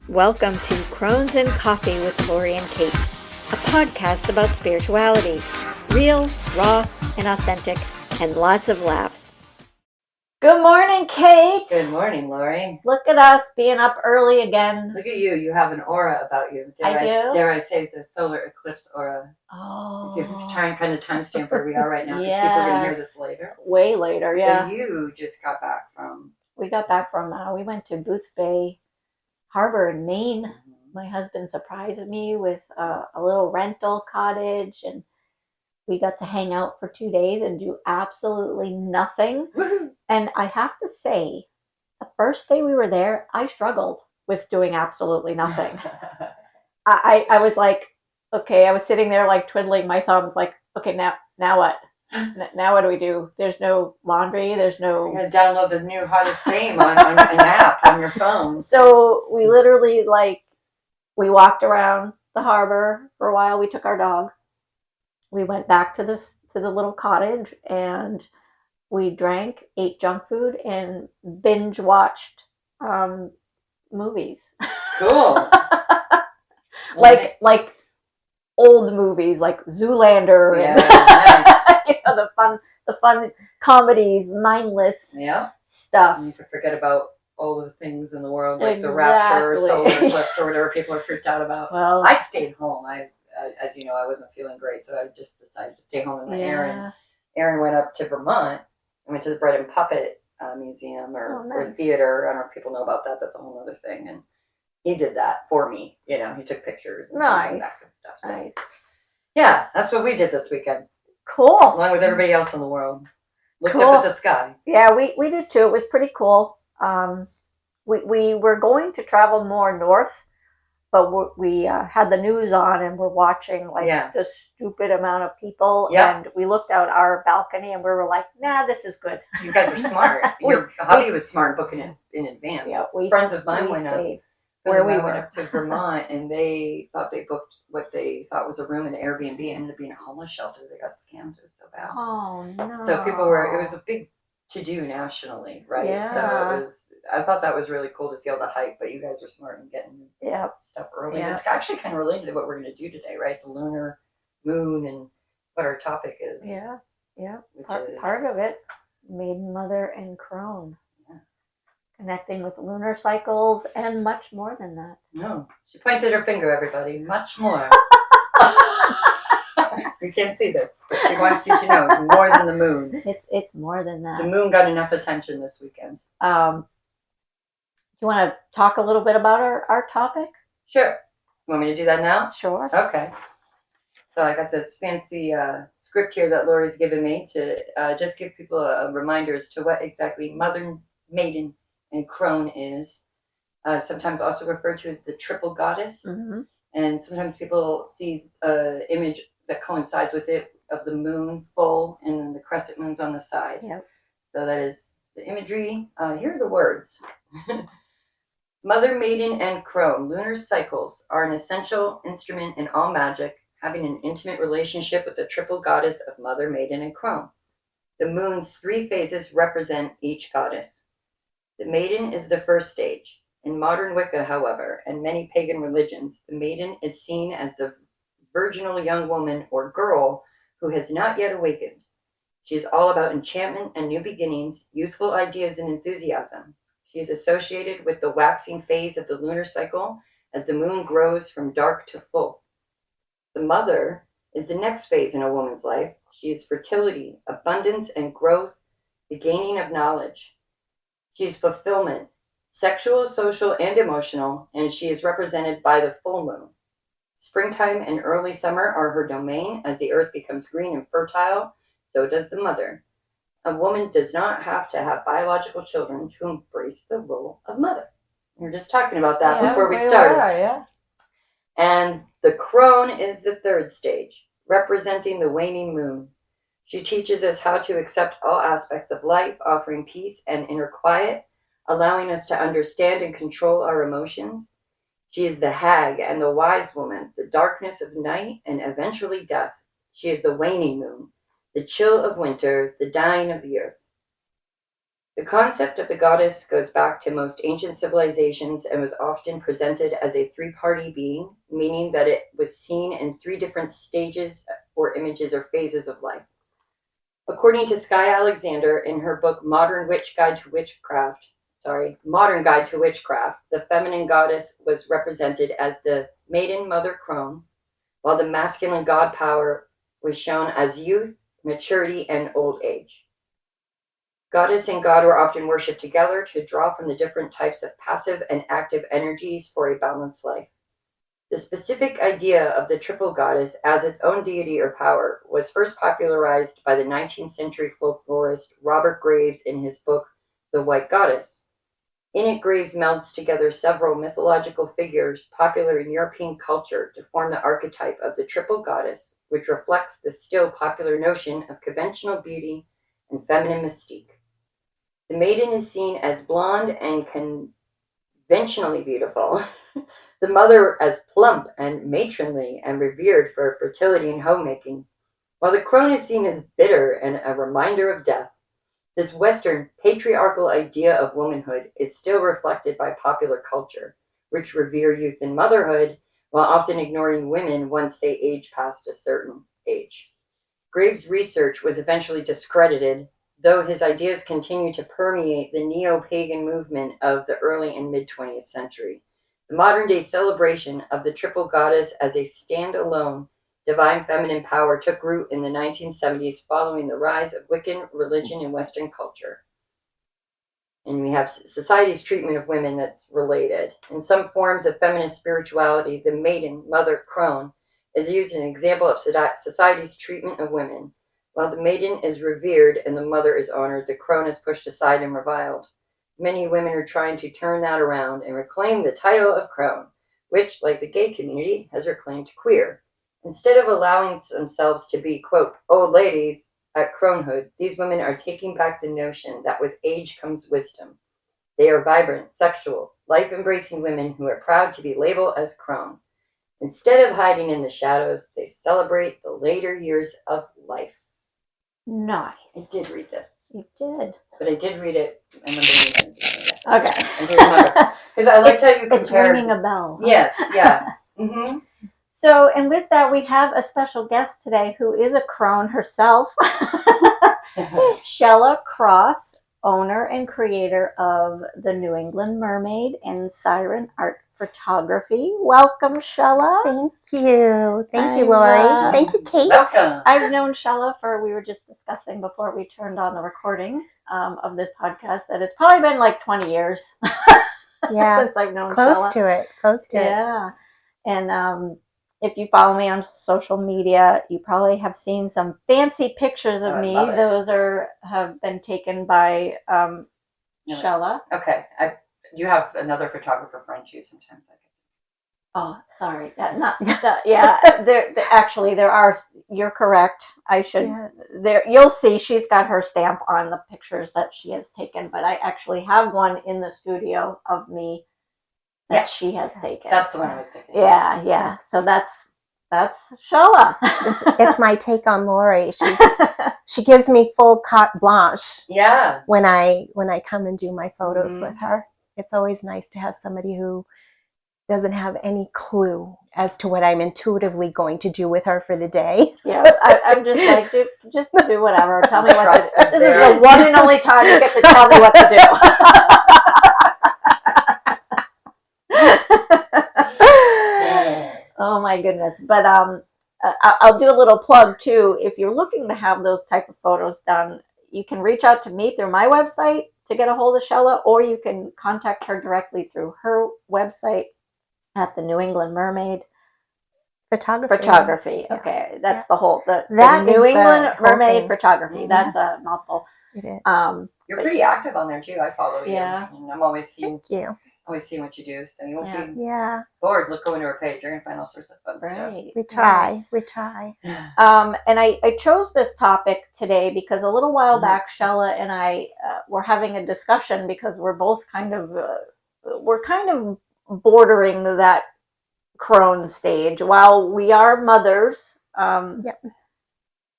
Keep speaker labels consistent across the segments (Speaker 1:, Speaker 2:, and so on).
Speaker 1: Welcome to Crones and Coffee with Lori and Kate, a podcast about spirituality, real, raw, and authentic, and lots of laughs. Good morning, Kate.
Speaker 2: Good morning, Lori.
Speaker 1: Look at us being up early again.
Speaker 2: Look at you. You have an aura about you. Dare I say the solar eclipse aura.
Speaker 1: Oh.
Speaker 2: You can try and kind of timestamp where we are right now because people are going to hear this later.
Speaker 1: Way later, yeah.
Speaker 2: But you just got back from...
Speaker 1: We got back from, we went to Booth Bay Harbor in Maine.
Speaker 2: Mm-hmm.
Speaker 1: My husband surprised me with a little rental cottage, and we got to hang out for 2 days and do absolutely nothing.
Speaker 2: Woo-hoo.
Speaker 1: And I have to say, the first day we were there, I struggled with doing absolutely nothing. I was like, okay, I was sitting there like twiddling my thumbs, like, okay, now what? Now what do we do? There's no laundry. There's no...
Speaker 2: You're going to download the new hottest theme on an app on your phone.
Speaker 1: So we literally, we walked around the harbor for a while. We took our dog. We went back to the little cottage, and we drank, ate junk food, and binge watched movies.
Speaker 2: Cool.
Speaker 1: like old movies, like Zoolander.
Speaker 2: Yeah,
Speaker 1: and
Speaker 2: nice.
Speaker 1: the fun comedies, mindless stuff.
Speaker 2: You could forget about all the things in the world, like the rapture or solar eclipse or whatever people are freaked out about.
Speaker 1: Well,
Speaker 2: I stayed home. As you know, I wasn't feeling great, so I just decided to stay home and let Aaron went up to Vermont and went to the Bread and Puppet Museum or theater. I don't know if people know about that. That's a whole other thing. And he did that for me. You know, he took pictures and sent them back and stuff. So,
Speaker 1: nice. Yeah,
Speaker 2: that's what we did this weekend.
Speaker 1: Cool.
Speaker 2: Along with everybody else in the world. Looked up at the sky.
Speaker 1: Yeah, we did too. It was pretty cool. We were going to travel more north, but we had the news on and we're watching the stupid amount of people.
Speaker 2: Yep.
Speaker 1: And we looked out our balcony and we were like, nah, this is good.
Speaker 2: You guys are smart. Your hubby was smart booking it in advance.
Speaker 1: Yeah,
Speaker 2: Friends of mine went up to Vermont and they thought they booked what they thought was a room in an Airbnb. It ended up being a homeless shelter. They got scammed. It was so bad.
Speaker 1: Oh, no.
Speaker 2: So it was a big to-do nationally, right?
Speaker 1: Yeah.
Speaker 2: So I thought that was really cool to see all the hype, but you guys were smart in getting stuff early.
Speaker 1: Yeah.
Speaker 2: And it's actually kind of related to what we're going to do today, right? The lunar moon and what our topic is.
Speaker 1: Yeah. Part of it, Maiden, Mother, and Crone.
Speaker 2: Yeah.
Speaker 1: Connecting with lunar cycles and much more than that.
Speaker 2: No, she pointed her finger, everybody. Much more. You can't see this, but she wants you to know it's more than the moon.
Speaker 1: It's more than that.
Speaker 2: The moon got enough attention this weekend.
Speaker 1: Do you want to talk a little bit about our topic?
Speaker 2: Sure. You want me to do that now?
Speaker 1: Sure.
Speaker 2: Okay. So I got this fancy script here that Lori's given me to just give people a reminder as to what exactly Mother, Maiden, and Crone is. Sometimes also referred to as the triple goddess.
Speaker 1: Mm-hmm. And
Speaker 2: sometimes people see an image that coincides with it of the moon full and then the crescent moons on the side.
Speaker 1: Yep.
Speaker 2: So that is the imagery. Here are the words. Mother, Maiden, and Crone, lunar cycles, are an essential instrument in all magic, having an intimate relationship with the triple goddess of Mother, Maiden, and Crone. The moon's 3 phases represent each goddess. The Maiden is the first stage. In modern Wicca, however, and many pagan religions, the Maiden is seen as the virginal young woman or girl who has not yet awakened. She is all about enchantment and new beginnings, youthful ideas and enthusiasm. She is associated with the waxing phase of the lunar cycle as the moon grows from dark to full. The mother is the next phase in a woman's life. She is fertility, abundance and growth, the gaining of knowledge. She is fulfillment, sexual, social, and emotional, and she is represented by the full moon. Springtime and early summer are her domain. As the earth becomes green and fertile, so does the mother. A woman does not have to have biological children to embrace the role of mother. We were just talking about that before we started. And the crone is the third stage, representing the waning moon. She teaches us how to accept all aspects of life, offering peace and inner quiet, allowing us to understand and control our emotions. She is the hag and the wise woman, the darkness of night and eventually death. She is the waning moon, the chill of winter, the dying of the earth. The concept of the goddess goes back to most ancient civilizations and was often presented as a three-party being, meaning that it was seen in three different stages or images or phases of life. According to Skye Alexander in her book Modern Guide to Witchcraft, the feminine goddess was represented as the maiden mother Crone, while the masculine god power was shown as youth, maturity, and old age. Goddess and god were often worshipped together to draw from the different types of passive and active energies for a balanced life. The specific idea of the triple goddess as its own deity or power was first popularized by the 19th century folklorist Robert Graves in his book The White Goddess. In it, Graves melds together several mythological figures popular in European culture to form the archetype of the triple goddess, which reflects the still popular notion of conventional beauty and feminine mystique. The maiden is seen as blonde and conventionally beautiful, the mother as plump and matronly and revered for fertility and homemaking, while the crone is seen as bitter and a reminder of death. This Western patriarchal idea of womanhood is still reflected by popular culture, which revere youth and motherhood while often ignoring women once they age past a certain age. Graves' research was eventually discredited, though his ideas continue to permeate the neo-pagan movement of the early and mid-20th century. The modern-day celebration of the triple goddess as a standalone divine feminine power took root in the 1970s following the rise of Wiccan religion in Western culture. And we have society's treatment of women that's related. In some forms of feminist spirituality, the maiden, mother, crone, is used as an example of society's treatment of women. While the maiden is revered and the mother is honored, the crone is pushed aside and reviled. Many women are trying to turn that around and reclaim the title of crone, which, like the gay community, has reclaimed queer. Instead of allowing themselves to be, quote, old ladies at cronehood, these women are taking back the notion that with age comes wisdom. They are vibrant, sexual, life-embracing women who are proud to be labeled as crone. Instead of hiding in the shadows, they celebrate the later years of life.
Speaker 1: Nice.
Speaker 2: I did read this.
Speaker 1: You did.
Speaker 2: But I did read it, and let me read it.
Speaker 1: Okay.
Speaker 2: I do remember. Because I liked how you compared.
Speaker 1: It's ringing a bell.
Speaker 2: Yes, yeah. Mm-hmm.
Speaker 1: So, and with that, we have a special guest today who is a crone herself. Chella Cross, owner and creator of the New England Mermaid and Siren art photography. Welcome, Chella.
Speaker 3: Thank you. Thank you, Lori. Thank you, Kate.
Speaker 2: Welcome.
Speaker 1: I've known Chella we were just discussing before we turned on the recording of this podcast, that it's probably been like 20 years
Speaker 3: Yeah.
Speaker 1: since I've known
Speaker 3: Close
Speaker 1: Chella.
Speaker 3: Close to it.
Speaker 1: Yeah. And if you follow me on social media, you probably have seen some fancy pictures of me.
Speaker 2: Love it.
Speaker 1: Those have been taken by Chella.
Speaker 2: Okay. You have another photographer friend too. Sometimes
Speaker 1: Oh, sorry. Yeah. Actually, there are. You're correct. I should.
Speaker 3: Yes.
Speaker 1: There, you'll see. She's got her stamp on the pictures that she has taken. But I actually have one in the studio of me that she has taken.
Speaker 2: That's the one I was thinking.
Speaker 1: Yeah. So that's Chella.
Speaker 3: It's my take on Lori. She gives me full carte blanche.
Speaker 2: Yeah.
Speaker 3: When I come and do my photos with her. It's always nice to have somebody who doesn't have any clue as to what I'm intuitively going to do with her for the day.
Speaker 1: Yeah, I'm just like, just do whatever. Tell me what to do. This is
Speaker 2: there.
Speaker 1: the one and only time you get to tell me what to do. Oh my goodness. But I'll do a little plug too. If you're looking to have those type of photos done, you can reach out to me through my website to get a hold of Chella, or you can contact her directly through her website at the New England Mermaid Photography.
Speaker 3: Yeah.
Speaker 1: Okay, that's the whole the
Speaker 3: That
Speaker 1: New
Speaker 3: is
Speaker 1: England
Speaker 3: the whole
Speaker 1: Mermaid
Speaker 3: thing.
Speaker 1: Photography. That's
Speaker 3: Yes.
Speaker 1: a mouthful.
Speaker 3: It is.
Speaker 2: You're pretty active on there too. I follow you.
Speaker 1: Yeah.
Speaker 2: And I'm always seeing
Speaker 3: Thank you.
Speaker 2: what you do. So you won't be
Speaker 3: Yeah.
Speaker 2: bored. Go into her page. You're gonna find all sorts of fun stuff.
Speaker 1: Right.
Speaker 3: We try.
Speaker 1: Right.
Speaker 3: We try.
Speaker 1: And I chose this topic today because a little while back, Chella and I were having a discussion because we're both kind of bordering that crone stage. While we are mothers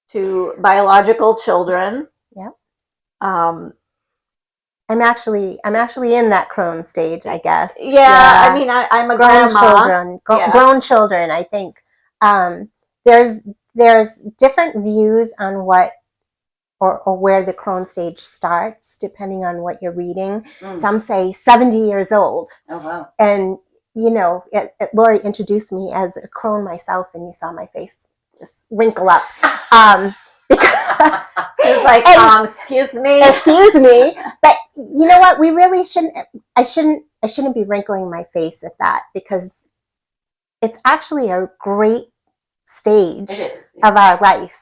Speaker 1: to biological children,
Speaker 3: I'm actually in that crone stage, I guess.
Speaker 1: Yeah. I mean, I'm a
Speaker 3: grown
Speaker 1: grandma.
Speaker 3: children,
Speaker 1: Yeah.
Speaker 3: grown children. I think there's different views on what or where the crone stage starts, depending on what you're reading. Some say 70 years old.
Speaker 2: Oh, wow.
Speaker 3: And, you know, Lori introduced me as a crone myself, and you saw my face just wrinkle up.
Speaker 1: It's like, excuse me.
Speaker 3: Excuse me. But you know what? We really shouldn't, I shouldn't be wrinkling my face at that, because it's actually a great stage of our life.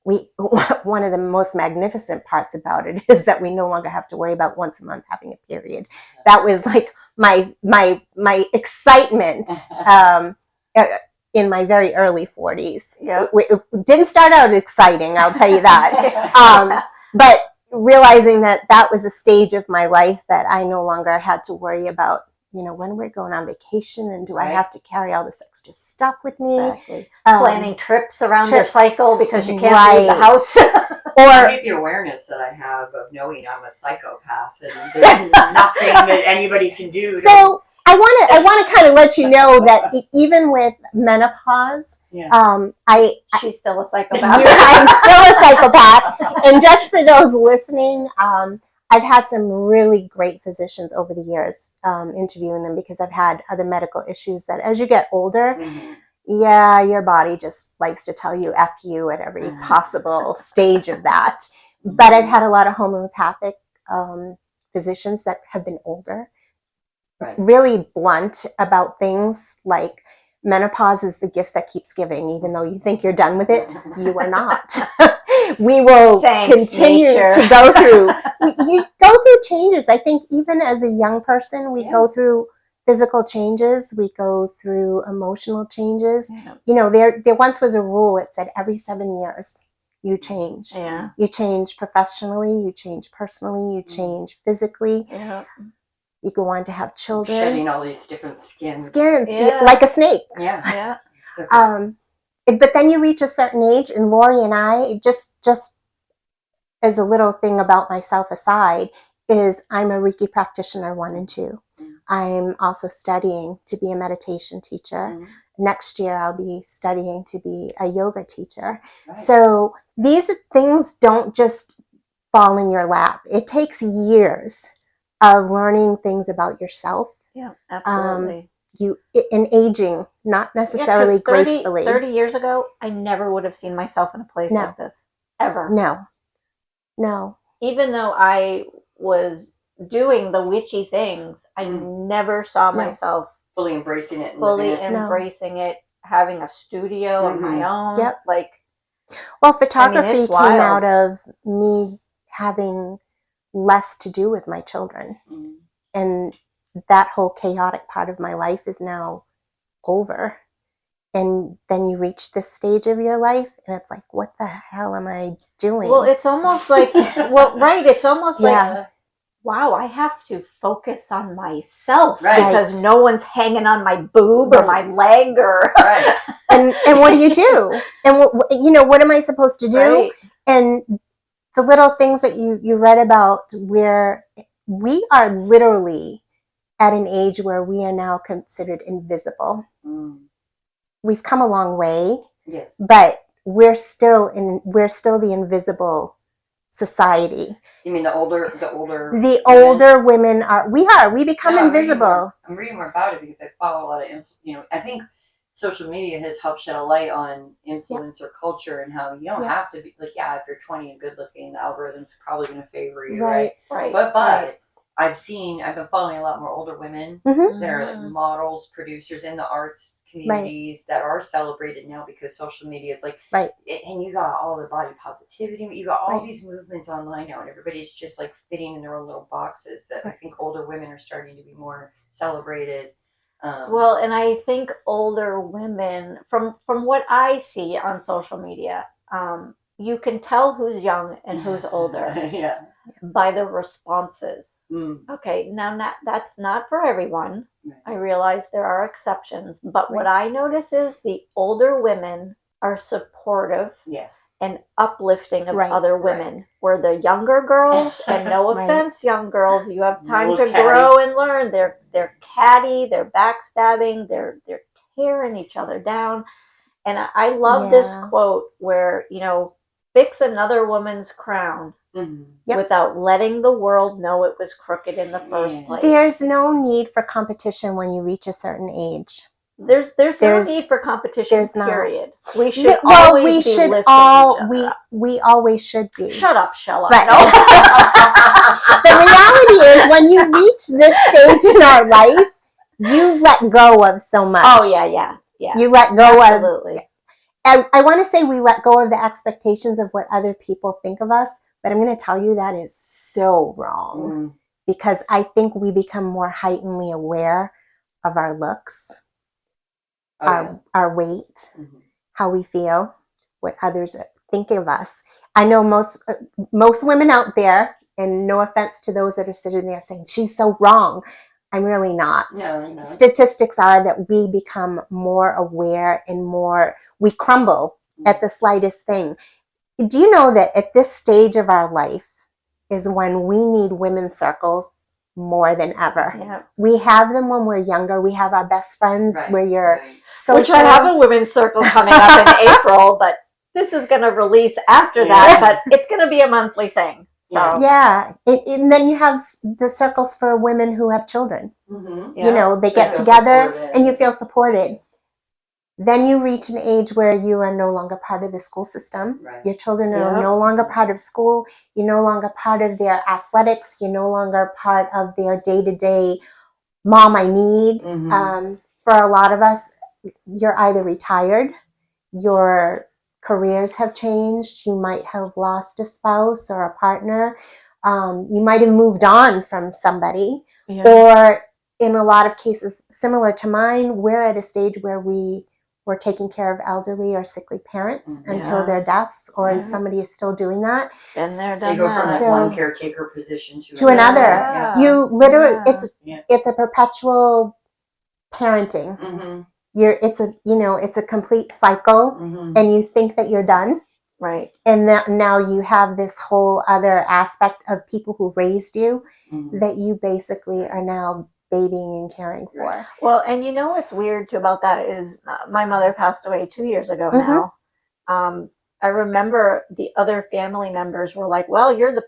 Speaker 3: One of the most magnificent parts about it is that we no longer have to worry about once a month having a period. That was like my excitement in my very early 40s.
Speaker 1: Yeah.
Speaker 3: It didn't start out exciting, I'll tell you that. But realizing that was a stage of my life that I no longer had to worry about, you know, when we're going on vacation, and do I have to carry all this extra stuff with me?
Speaker 1: Exactly. Planning trips around your cycle because you can't leave the house.
Speaker 2: Or I think the awareness that I have of knowing I'm a psychopath, and there's nothing that anybody can do.
Speaker 3: So I want to kind of let you know that even with menopause,
Speaker 1: she's still a psychopath.
Speaker 3: I'm still a psychopath. And just for those listening, I've had some really great physicians over the years, interviewing them, because I've had other medical issues that as you get older, your body just likes to tell you F you at every possible stage of that. But I've had a lot of homeopathic physicians that have been older, really blunt about things like menopause is the gift that keeps giving. Even though you think you're done with it, you are not. We will continue to go through. You go through changes. I think even as a young person, we go through physical changes. We go through emotional changes. Yeah. You know, there once was a rule. It said every 7 years you change.
Speaker 1: Yeah.
Speaker 3: You change professionally. You change personally. You change physically.
Speaker 1: Yeah.
Speaker 3: You go on to have children.
Speaker 2: Shedding all these different skins.
Speaker 3: Like a snake.
Speaker 2: Yeah.
Speaker 3: But then you reach a certain age, and Lori and I, just as a little thing about myself aside, is I'm a Reiki practitioner 1 and 2. I'm also studying to be a meditation teacher. Next year, I'll be studying to be a yoga teacher. Right. So these things don't just fall in your lap. It takes years of learning things about yourself.
Speaker 1: Yeah, absolutely.
Speaker 3: In aging, not necessarily gracefully.
Speaker 1: 30 years ago, I never would have seen myself in a place like this. Ever.
Speaker 3: No.
Speaker 1: Even though I was doing the witchy things, I never saw myself
Speaker 2: fully embracing it.
Speaker 1: Having a studio of my own.
Speaker 3: Yep.
Speaker 1: Well,
Speaker 3: photography came out of me having less to do with my children. And that whole chaotic part of my life is now over. And then you reach this stage of your life, and it's like, what the hell am I doing?
Speaker 1: Well, it's almost like, it's almost like, wow, I have to focus on myself because no one's hanging on my boob or my leg or.
Speaker 3: And what do you do? And what am I supposed to do?
Speaker 1: Right.
Speaker 3: And the little things that you read about, where we are literally at an age where we are now considered invisible. We've come a long way, but we're still the invisible society.
Speaker 2: You mean the older
Speaker 3: women we become invisible.
Speaker 2: I'm reading more about it because I follow a lot of I think social media has helped shed a light on influencer culture and how you don't have to be if you're 20 and good looking, the algorithm's probably going to favor you, right? But I've been following a lot more older women that are like models, producers in the arts communities that are celebrated now because social media is and you got all the body positivity, you got all these movements online now, and everybody's just like fitting in their own little boxes that I think older women are starting to be more celebrated.
Speaker 1: And I think older women, from what I see on social media, you can tell who's young and who's older by the responses. Okay, now that's not for everyone. I realize there are exceptions, but what I notice is the older women are supportive
Speaker 2: Yes.
Speaker 1: and uplifting of
Speaker 3: Right.
Speaker 1: other women. Where the younger girls, and no
Speaker 3: Right.
Speaker 1: offense, young girls, you have time
Speaker 2: Little
Speaker 1: to
Speaker 2: catty.
Speaker 1: grow and learn. They're catty, they're backstabbing, they're tearing each other down. And I love this
Speaker 3: Yeah.
Speaker 1: quote where, fix another woman's crown
Speaker 2: Mm-hmm.
Speaker 3: Yep.
Speaker 1: without letting the world know it was crooked in the first
Speaker 2: Yeah.
Speaker 1: place.
Speaker 3: There's no need for competition when you reach a certain age.
Speaker 1: There's no
Speaker 3: There's-
Speaker 1: need for competition,
Speaker 3: there's not.
Speaker 1: period. We should
Speaker 3: Well,
Speaker 1: always
Speaker 3: we
Speaker 1: be
Speaker 3: should
Speaker 1: lifting
Speaker 3: all
Speaker 1: each other up.
Speaker 3: we always should be.
Speaker 1: Shut up, Chella.
Speaker 3: Right.
Speaker 1: No.
Speaker 3: The reality is, when you reach this stage in our life, you let go of so much.
Speaker 1: Oh, yeah.
Speaker 3: You let go of.
Speaker 1: Absolutely.
Speaker 3: I want to say we let go of the expectations of what other people think of us, but I'm going to tell you that is so wrong,
Speaker 2: Mm-hmm.
Speaker 3: because I think we become more heightenedly aware of our looks, our weight,
Speaker 2: Mm-hmm.
Speaker 3: how we feel, what others think of us. I know most women out there, and no offense to those that are sitting there saying, she's so wrong. I'm really not.
Speaker 2: No.
Speaker 3: Statistics are that we become more aware and we crumble at the slightest thing. Do you know that at this stage of our life is when we need women's circles more than ever?
Speaker 1: Yeah.
Speaker 3: We have them when we're younger. We have our best friends where you're social.
Speaker 1: Which I have a women's circle coming up in April, but this is going to release after that, but it's going to be a monthly thing. So
Speaker 3: Yeah. And then you have the circles for women who have children.
Speaker 2: Mm-hmm.
Speaker 1: yeah.
Speaker 3: They
Speaker 2: So
Speaker 3: get
Speaker 2: you feel
Speaker 3: together
Speaker 2: supported.
Speaker 3: and you feel supported. Then you reach an age where you are no longer part of the school system.
Speaker 2: Right.
Speaker 3: Your children are
Speaker 1: Yep.
Speaker 3: no longer part of school. You're no longer part of their athletics. You're no longer part of their day-to-day, mom, I need.
Speaker 2: Mm-hmm.
Speaker 3: For a lot of us, you're either retired, your careers have changed, you might have lost a spouse or a partner, you might have moved on from somebody, or in a lot of cases similar to mine, we're at a stage where we're taking care of elderly or sickly parents until their deaths, or somebody is still doing that.
Speaker 1: Been there,
Speaker 2: So you
Speaker 1: done
Speaker 2: go from
Speaker 1: that.
Speaker 2: that one caretaker position
Speaker 3: To another.
Speaker 1: Yeah.
Speaker 3: You literally,
Speaker 1: Yeah.
Speaker 3: it's a perpetual parenting.
Speaker 2: Mm-hmm.
Speaker 3: It's a complete cycle,
Speaker 2: Mm-hmm.
Speaker 3: and you think that you're done.
Speaker 1: Right.
Speaker 3: And that now you have this whole other aspect of people who raised you
Speaker 2: Mm-hmm.
Speaker 3: that you basically are now babying and caring for.
Speaker 2: Right.
Speaker 1: Well, and what's weird too about that is my mother passed away 2 years ago
Speaker 3: Mhm.
Speaker 1: now. I remember the other family members were like, "Well, you're the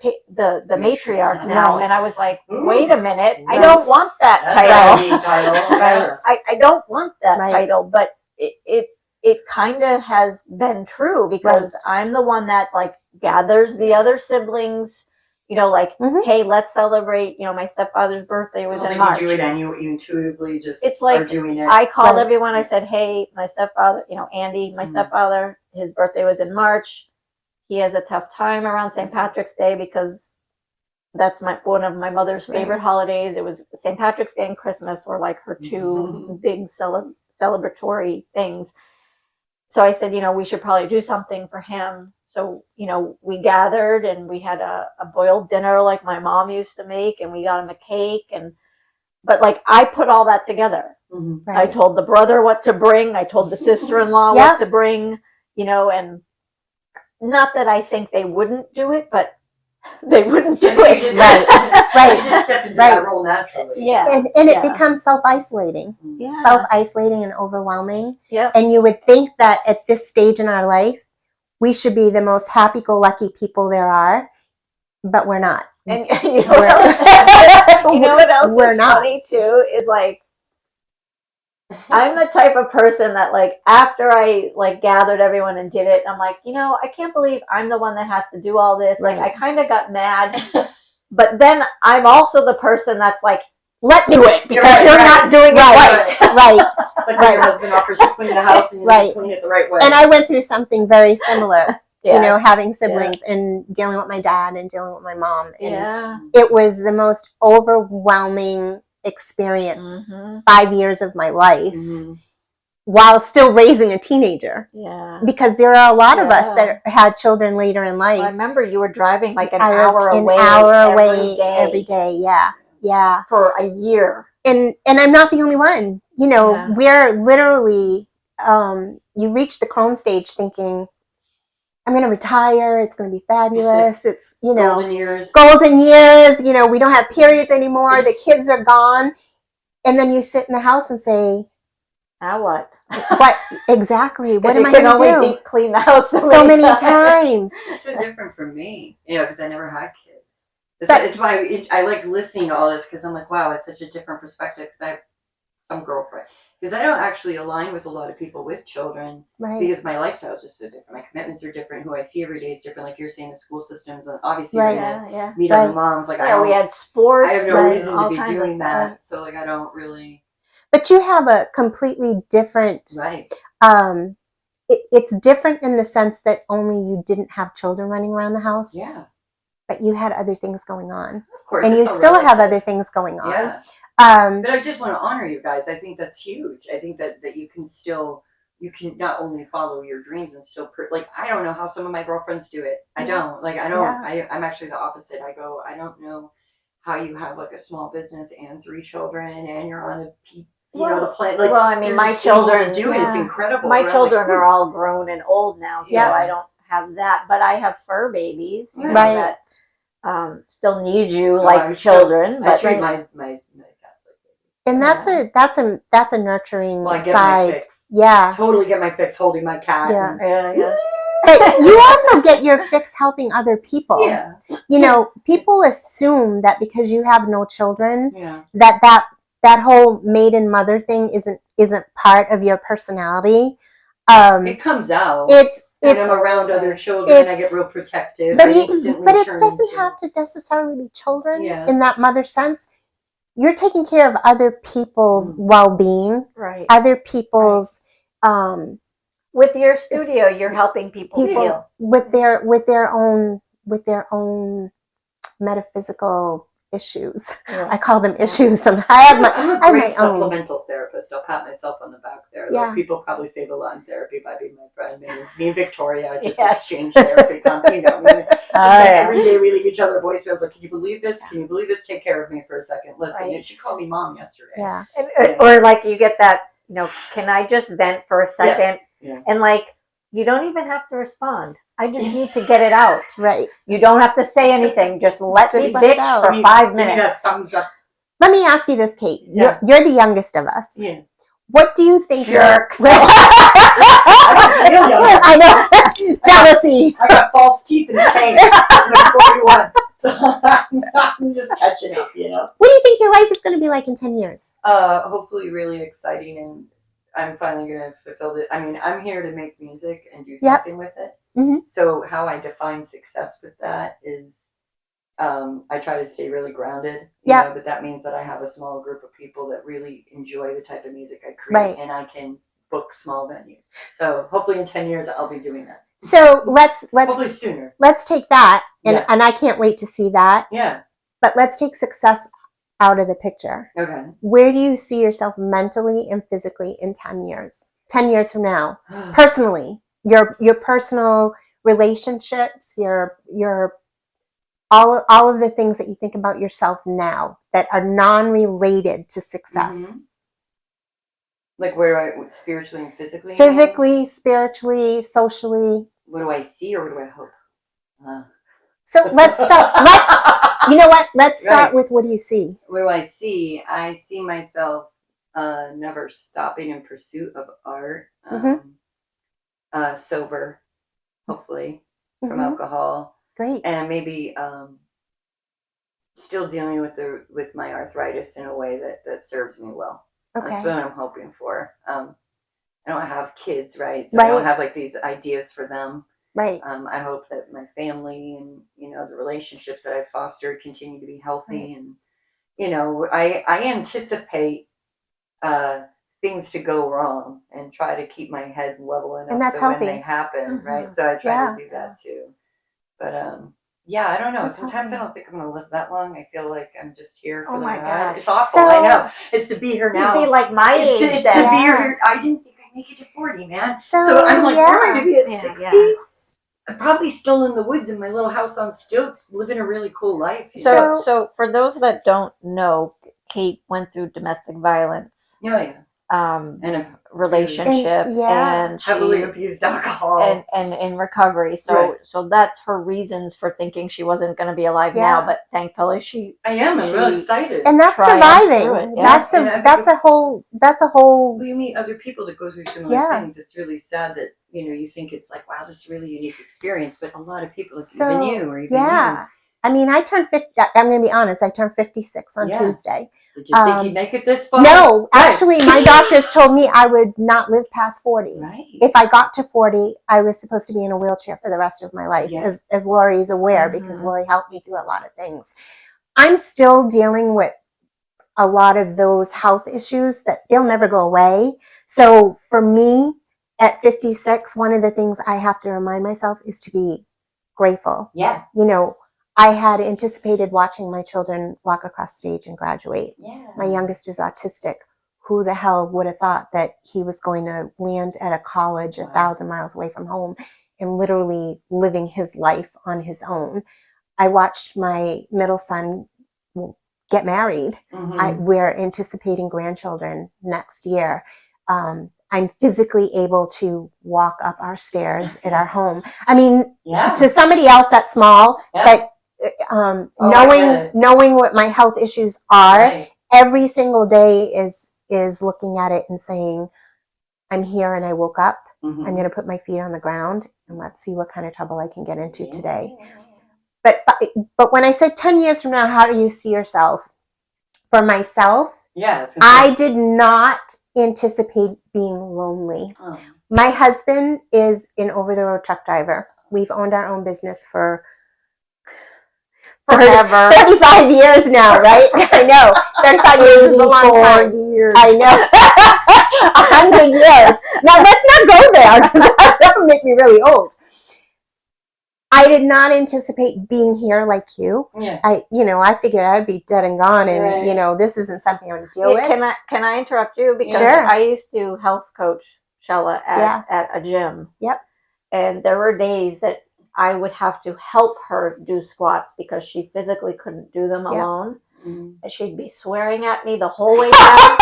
Speaker 1: matriarch now,"
Speaker 3: Right.
Speaker 1: and I was like,
Speaker 2: Ooh.
Speaker 1: "Wait a minute, I
Speaker 3: Right.
Speaker 1: don't want that
Speaker 2: That's
Speaker 1: title.
Speaker 2: a neat title.
Speaker 3: Right.
Speaker 1: I don't want that
Speaker 3: Right.
Speaker 1: title." But it kind of has been true, because
Speaker 3: Right.
Speaker 1: I'm the one that like gathers the other siblings.
Speaker 3: Mhm.
Speaker 1: Hey, let's celebrate. My stepfather's birthday was
Speaker 2: It's
Speaker 1: in
Speaker 2: like
Speaker 1: March.
Speaker 2: you do it and you intuitively just
Speaker 1: It's like
Speaker 2: are doing it.
Speaker 1: I called
Speaker 3: Right.
Speaker 1: everyone. I said, "Hey, my stepfather, Andy, my
Speaker 2: Mhm.
Speaker 1: stepfather, his birthday was in March. He has a tough time around St. Patrick's Day because that's one of my mother's favorite
Speaker 2: Right.
Speaker 1: holidays. It was St. Patrick's Day and Christmas were like her two big celebratory things." So I said, we should probably do something for him. So, we gathered and we had a boiled dinner like my mom used to make, and we got him a cake. But like, I put all that together.
Speaker 2: Mhm.
Speaker 1: I told the brother what to bring. I told the sister-in-law
Speaker 3: Yeah.
Speaker 1: what to bring, and not that I think they wouldn't do it, but they wouldn't do
Speaker 2: You
Speaker 1: it.
Speaker 2: just,
Speaker 3: Right.
Speaker 2: You just step into
Speaker 3: Right.
Speaker 2: that role naturally.
Speaker 1: Yeah.
Speaker 3: And it becomes self-isolating.
Speaker 1: Yeah.
Speaker 3: Self-isolating and overwhelming.
Speaker 1: Yep.
Speaker 3: And you would think that at this stage in our life, we should be the most happy-go-lucky people there are, but we're not.
Speaker 1: And you know what else
Speaker 3: We're
Speaker 1: is
Speaker 3: not.
Speaker 1: funny too is like, I'm the type of person that like after I like gathered everyone and did it, I'm like, I can't believe I'm the one that has to do all this. Like, I
Speaker 3: Right.
Speaker 1: kind of got mad, but then I'm also the person that's like, let me do it because you're not doing it right.
Speaker 3: Right.
Speaker 2: It's like when your husband offers to clean the house and you
Speaker 3: Right.
Speaker 2: clean it the right way.
Speaker 3: And I went through something very similar,
Speaker 1: Yes.
Speaker 3: having siblings and dealing with my dad and dealing with my mom. And
Speaker 1: Yeah.
Speaker 3: it was the most overwhelming experience,
Speaker 1: Mhm.
Speaker 3: 5 years of my life,
Speaker 2: Mhm.
Speaker 3: while still raising a teenager.
Speaker 1: Yeah.
Speaker 3: Because there are a lot of us
Speaker 1: Yeah.
Speaker 3: that had children later in life.
Speaker 1: I remember you were driving like an
Speaker 3: I was
Speaker 1: hour
Speaker 3: an
Speaker 1: away
Speaker 3: hour
Speaker 1: every
Speaker 3: away
Speaker 1: day
Speaker 3: every day. Yeah.
Speaker 1: for a year.
Speaker 3: And I'm not the only one.
Speaker 1: Yeah.
Speaker 3: We're literally you reach the Crone stage thinking, I'm going to retire. It's going to be fabulous. It's,
Speaker 2: Golden years.
Speaker 3: golden years. We don't have periods anymore. The kids are gone. And then you sit in the house and say,
Speaker 1: now what?
Speaker 3: what exactly? What am I
Speaker 1: going
Speaker 3: to
Speaker 1: to
Speaker 3: do?
Speaker 1: deep clean the house
Speaker 3: So many times.
Speaker 2: It's so different from me, because I never had kids.
Speaker 3: But-
Speaker 2: It's why I like listening to all this, because I'm like, wow, it's such a different perspective, because I have some girlfriend. Because I don't actually align with a lot of people with children,
Speaker 3: Right.
Speaker 2: because my lifestyle is just so different. My commitments are different. Who I see every day is different. Like you're saying, the school systems, and obviously
Speaker 3: Right.
Speaker 2: you're gonna
Speaker 1: Yeah.
Speaker 2: meet
Speaker 3: Right.
Speaker 2: other moms. Like
Speaker 1: Yeah, we had sports.
Speaker 2: I have no
Speaker 3: Right.
Speaker 2: reason to
Speaker 1: all
Speaker 2: be
Speaker 1: kinds of
Speaker 2: doing
Speaker 1: stuff.
Speaker 2: that. So like I don't really.
Speaker 3: But you have a completely different,
Speaker 2: Right.
Speaker 3: it's different in the sense that only you didn't have children running around the house,
Speaker 2: Yeah.
Speaker 3: but you had other things going on.
Speaker 2: Of course.
Speaker 3: And you
Speaker 2: it's all
Speaker 3: still have
Speaker 2: relative.
Speaker 3: other things going on.
Speaker 2: Yeah.
Speaker 3: Um,
Speaker 2: But I just want to honor you guys. I think that's huge. I think that you can still, you can not only follow your dreams and still, like, I don't know how some of my girlfriends do it. I don't. Like, I don't,
Speaker 3: Yeah.
Speaker 2: I'm actually the opposite. I don't know how you have, like, a small business and 3 children and you're on the plane. Like,
Speaker 1: well, I mean,
Speaker 2: they're
Speaker 1: my
Speaker 2: just able to
Speaker 1: children
Speaker 2: do it. It's
Speaker 3: yeah.
Speaker 2: incredible.
Speaker 1: My
Speaker 2: But I'm
Speaker 1: children
Speaker 2: like,
Speaker 1: are all grown and old now, so
Speaker 3: Yeah.
Speaker 1: I don't have that. But I have fur babies,
Speaker 3: Right.
Speaker 1: that still need you
Speaker 2: I'm
Speaker 1: like
Speaker 2: still-
Speaker 1: children.
Speaker 2: I
Speaker 1: But
Speaker 2: treat my cats like babies.
Speaker 3: and that's a nurturing
Speaker 2: Well, I get my
Speaker 3: side.
Speaker 2: fix.
Speaker 3: Yeah.
Speaker 2: Totally get my fix holding my cat.
Speaker 3: Yeah.
Speaker 2: and-
Speaker 1: yeah.
Speaker 3: But you also get your fix helping other people.
Speaker 2: Yeah.
Speaker 3: People assume that because you have no children,
Speaker 2: Yeah.
Speaker 3: that whole maiden mother thing isn't part of your personality.
Speaker 2: It comes out. And I'm around other children and I get real protective.
Speaker 3: but
Speaker 2: I
Speaker 3: it
Speaker 2: instantly turn
Speaker 3: doesn't
Speaker 2: into-
Speaker 3: have to necessarily be children
Speaker 2: Yeah.
Speaker 3: in that mother sense. You're taking care of other people's well-being,
Speaker 1: Right.
Speaker 3: other people's
Speaker 1: With your studio, you're helping people heal.
Speaker 3: with their own metaphysical issues.
Speaker 1: Yeah.
Speaker 3: I call them issues. And I have
Speaker 2: I'm a
Speaker 3: my
Speaker 2: great
Speaker 3: own.
Speaker 2: supplemental therapist. I'll pat myself on the back there.
Speaker 3: Yeah.
Speaker 2: Like, people probably save a lot in therapy by being my friend. Me and Victoria just
Speaker 1: Yes.
Speaker 2: exchange therapy. Every day we leave each other voicemails like, can you believe this? Can you believe this? Take care of me for a second. Listen,
Speaker 1: Right.
Speaker 2: and she called me mom yesterday.
Speaker 3: Yeah.
Speaker 1: Or like you get that, can I just vent for a second?
Speaker 2: Yeah.
Speaker 1: And like, you don't even have to respond. I just need to get it out.
Speaker 3: Right.
Speaker 1: You don't have to say anything. Just let me
Speaker 3: Just let it
Speaker 1: bitch
Speaker 3: out.
Speaker 1: for
Speaker 2: Give me-
Speaker 1: 5
Speaker 2: give me that
Speaker 1: minutes.
Speaker 2: thumbs up.
Speaker 3: Let me ask you this, Kate.
Speaker 2: Yeah.
Speaker 3: You're the youngest of us.
Speaker 2: Yeah.
Speaker 3: What do you think?
Speaker 1: Jerk.
Speaker 3: I know. Jealousy.
Speaker 2: I got false teeth and pain. I'm 41. So I'm just catching up,
Speaker 3: What do you think your life is going to be like in 10 years?
Speaker 2: Hopefully really exciting, and I'm finally going to fulfill it. I mean, I'm here to make music and do something with it.
Speaker 3: Mhm.
Speaker 2: So how I define success with that is I try to stay really grounded, but that means that I have a small group of people that really enjoy the type of music I create,
Speaker 3: Right.
Speaker 2: and I can book small venues. So hopefully in 10 years I'll be doing that.
Speaker 3: So let's
Speaker 2: Hopefully sooner.
Speaker 3: let's take that, and
Speaker 2: Yeah.
Speaker 3: and I can't wait to see that.
Speaker 2: Yeah.
Speaker 3: But let's take success out of the picture.
Speaker 2: Okay.
Speaker 3: Where do you see yourself mentally and physically in 10 years? 10 years from now, personally, your personal relationships, your all of the things that you think about yourself now that are non-related to success.
Speaker 2: Mhm. Like where do I spiritually and physically?
Speaker 3: Physically, spiritually, socially.
Speaker 2: What do I see or what do I hope?
Speaker 3: So let's start. You know what? Let's start
Speaker 2: Right.
Speaker 3: with what do you see?
Speaker 2: What do I see? I see myself never stopping in pursuit of art. Sober, hopefully, from
Speaker 3: Mhm.
Speaker 2: alcohol,
Speaker 3: Great.
Speaker 2: and maybe still dealing with my arthritis in a way that serves me well.
Speaker 3: Okay.
Speaker 2: That's what I'm hoping for. I don't have kids, right? So I don't
Speaker 3: Right.
Speaker 2: have like these ideas for them.
Speaker 3: Right.
Speaker 2: I hope that my family and the relationships that I've fostered continue to be healthy, and I anticipate things to go wrong and try to keep my head level enough
Speaker 3: And that's
Speaker 2: so when
Speaker 3: healthy.
Speaker 2: they happen,
Speaker 1: Mhm.
Speaker 2: right? So I try
Speaker 3: Yeah.
Speaker 2: to do that too. But yeah, I don't know.
Speaker 3: That's
Speaker 2: Sometimes
Speaker 3: healthy.
Speaker 2: I don't think I'm gonna live that long. I feel like I'm just here for
Speaker 1: Oh
Speaker 2: the
Speaker 1: my
Speaker 2: ride.
Speaker 1: gosh.
Speaker 2: It's awful.
Speaker 3: So-
Speaker 2: I know. It's to be here now.
Speaker 1: You'd be like my
Speaker 2: It's
Speaker 1: age
Speaker 2: to
Speaker 1: then.
Speaker 2: be
Speaker 3: Yeah.
Speaker 2: here. I didn't think I'd make it to 40, man.
Speaker 3: So,
Speaker 2: So I'm like,
Speaker 3: yeah.
Speaker 2: where am I going to be at
Speaker 1: Yeah,
Speaker 2: 60?
Speaker 1: yeah.
Speaker 2: I'm probably still in the woods in my little house on stilts, living a really cool life.
Speaker 1: So for those that don't know, Kate went through domestic violence.
Speaker 2: yeah. And a
Speaker 1: relationship, and she
Speaker 2: heavily abused alcohol.
Speaker 1: and in recovery. So that's her reasons for thinking she wasn't going to be alive now. But thankfully,
Speaker 2: I'm real excited.
Speaker 3: And that's surviving. That's a whole.
Speaker 2: Well, you meet other people that go through similar things. It's really sad that you think it's like, wow, this is a really unique experience, but a lot of people, even you, or even you.
Speaker 3: I mean, I turned 50. I'm going to be honest. I turned 56 on Tuesday.
Speaker 2: Did you think you'd make it this far?
Speaker 3: No, actually, my doctors told me I would not live past 40.
Speaker 2: Right.
Speaker 3: If I got to 40, I was supposed to be in a wheelchair for the rest of my life, as Lori is aware, because Lori helped me through a lot of things. I'm still dealing with a lot of those health issues that they'll never go away. So for me, at 56, one of the things I have to remind myself is to be grateful.
Speaker 2: Yeah.
Speaker 3: I had anticipated watching my children walk across stage and graduate.
Speaker 2: Yeah.
Speaker 3: My youngest is autistic. Who the hell would have thought that he was going to land at a college 1,000 miles away from home and literally living his life on his own? I watched my middle son get married. We're anticipating grandchildren next year. I'm physically able to walk up our stairs at our home. I mean, to somebody else that's small, but knowing what my health issues are, every single day is looking at it and saying, I'm here and I woke up. I'm going to put my feet on the ground and let's see what kind of trouble I can get into today. But when I said 10 years from now, how do you see yourself? For myself, I did not anticipate being lonely. My husband is an over-the-road truck driver. We've owned our own business for forever. 35 years now, right? I know. 35 years is a long time. I know. 100 years. Now, let's not go there because that would make me really old. I did not anticipate being here like you. Yeah. I figured I'd be dead and gone, and this isn't something I'm going to deal with.
Speaker 1: Can I interrupt you? Because I used to health coach Chella at a gym.
Speaker 3: Yep.
Speaker 1: And there were days that I would have to help her do squats because she physically couldn't do them alone. And she'd be swearing at me the whole way down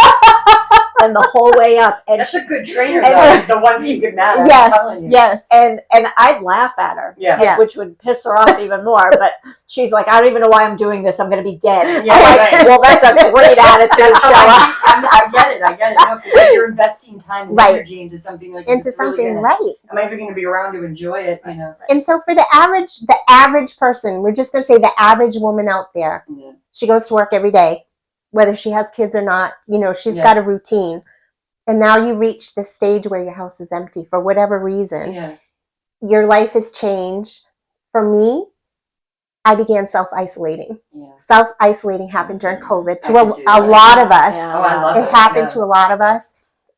Speaker 1: and the whole way up. And
Speaker 2: that's a good trainer, though. The ones you get mad at.
Speaker 3: Yes.
Speaker 1: And I'd laugh at her, which would piss her off even more. But she's like, I don't even know why I'm doing this. I'm going to be dead.
Speaker 2: Yeah,
Speaker 1: like, well, that's a great attitude, Chella.
Speaker 2: I get it. No, because you're investing time and energy into something like this.
Speaker 3: Into something, right.
Speaker 2: I'm even going to be around to enjoy it.
Speaker 3: And so for the average person, we're just going to say the average woman out there, she goes to work every day, whether she has kids or not, she's got a routine. And now you reach this stage where your house is empty for whatever reason. Yeah. Your life has changed. For me, I began self-isolating. Yeah. Self-isolating happened during COVID to a lot of us.
Speaker 2: Yeah. Oh, I love it.
Speaker 3: It happened to a lot of us.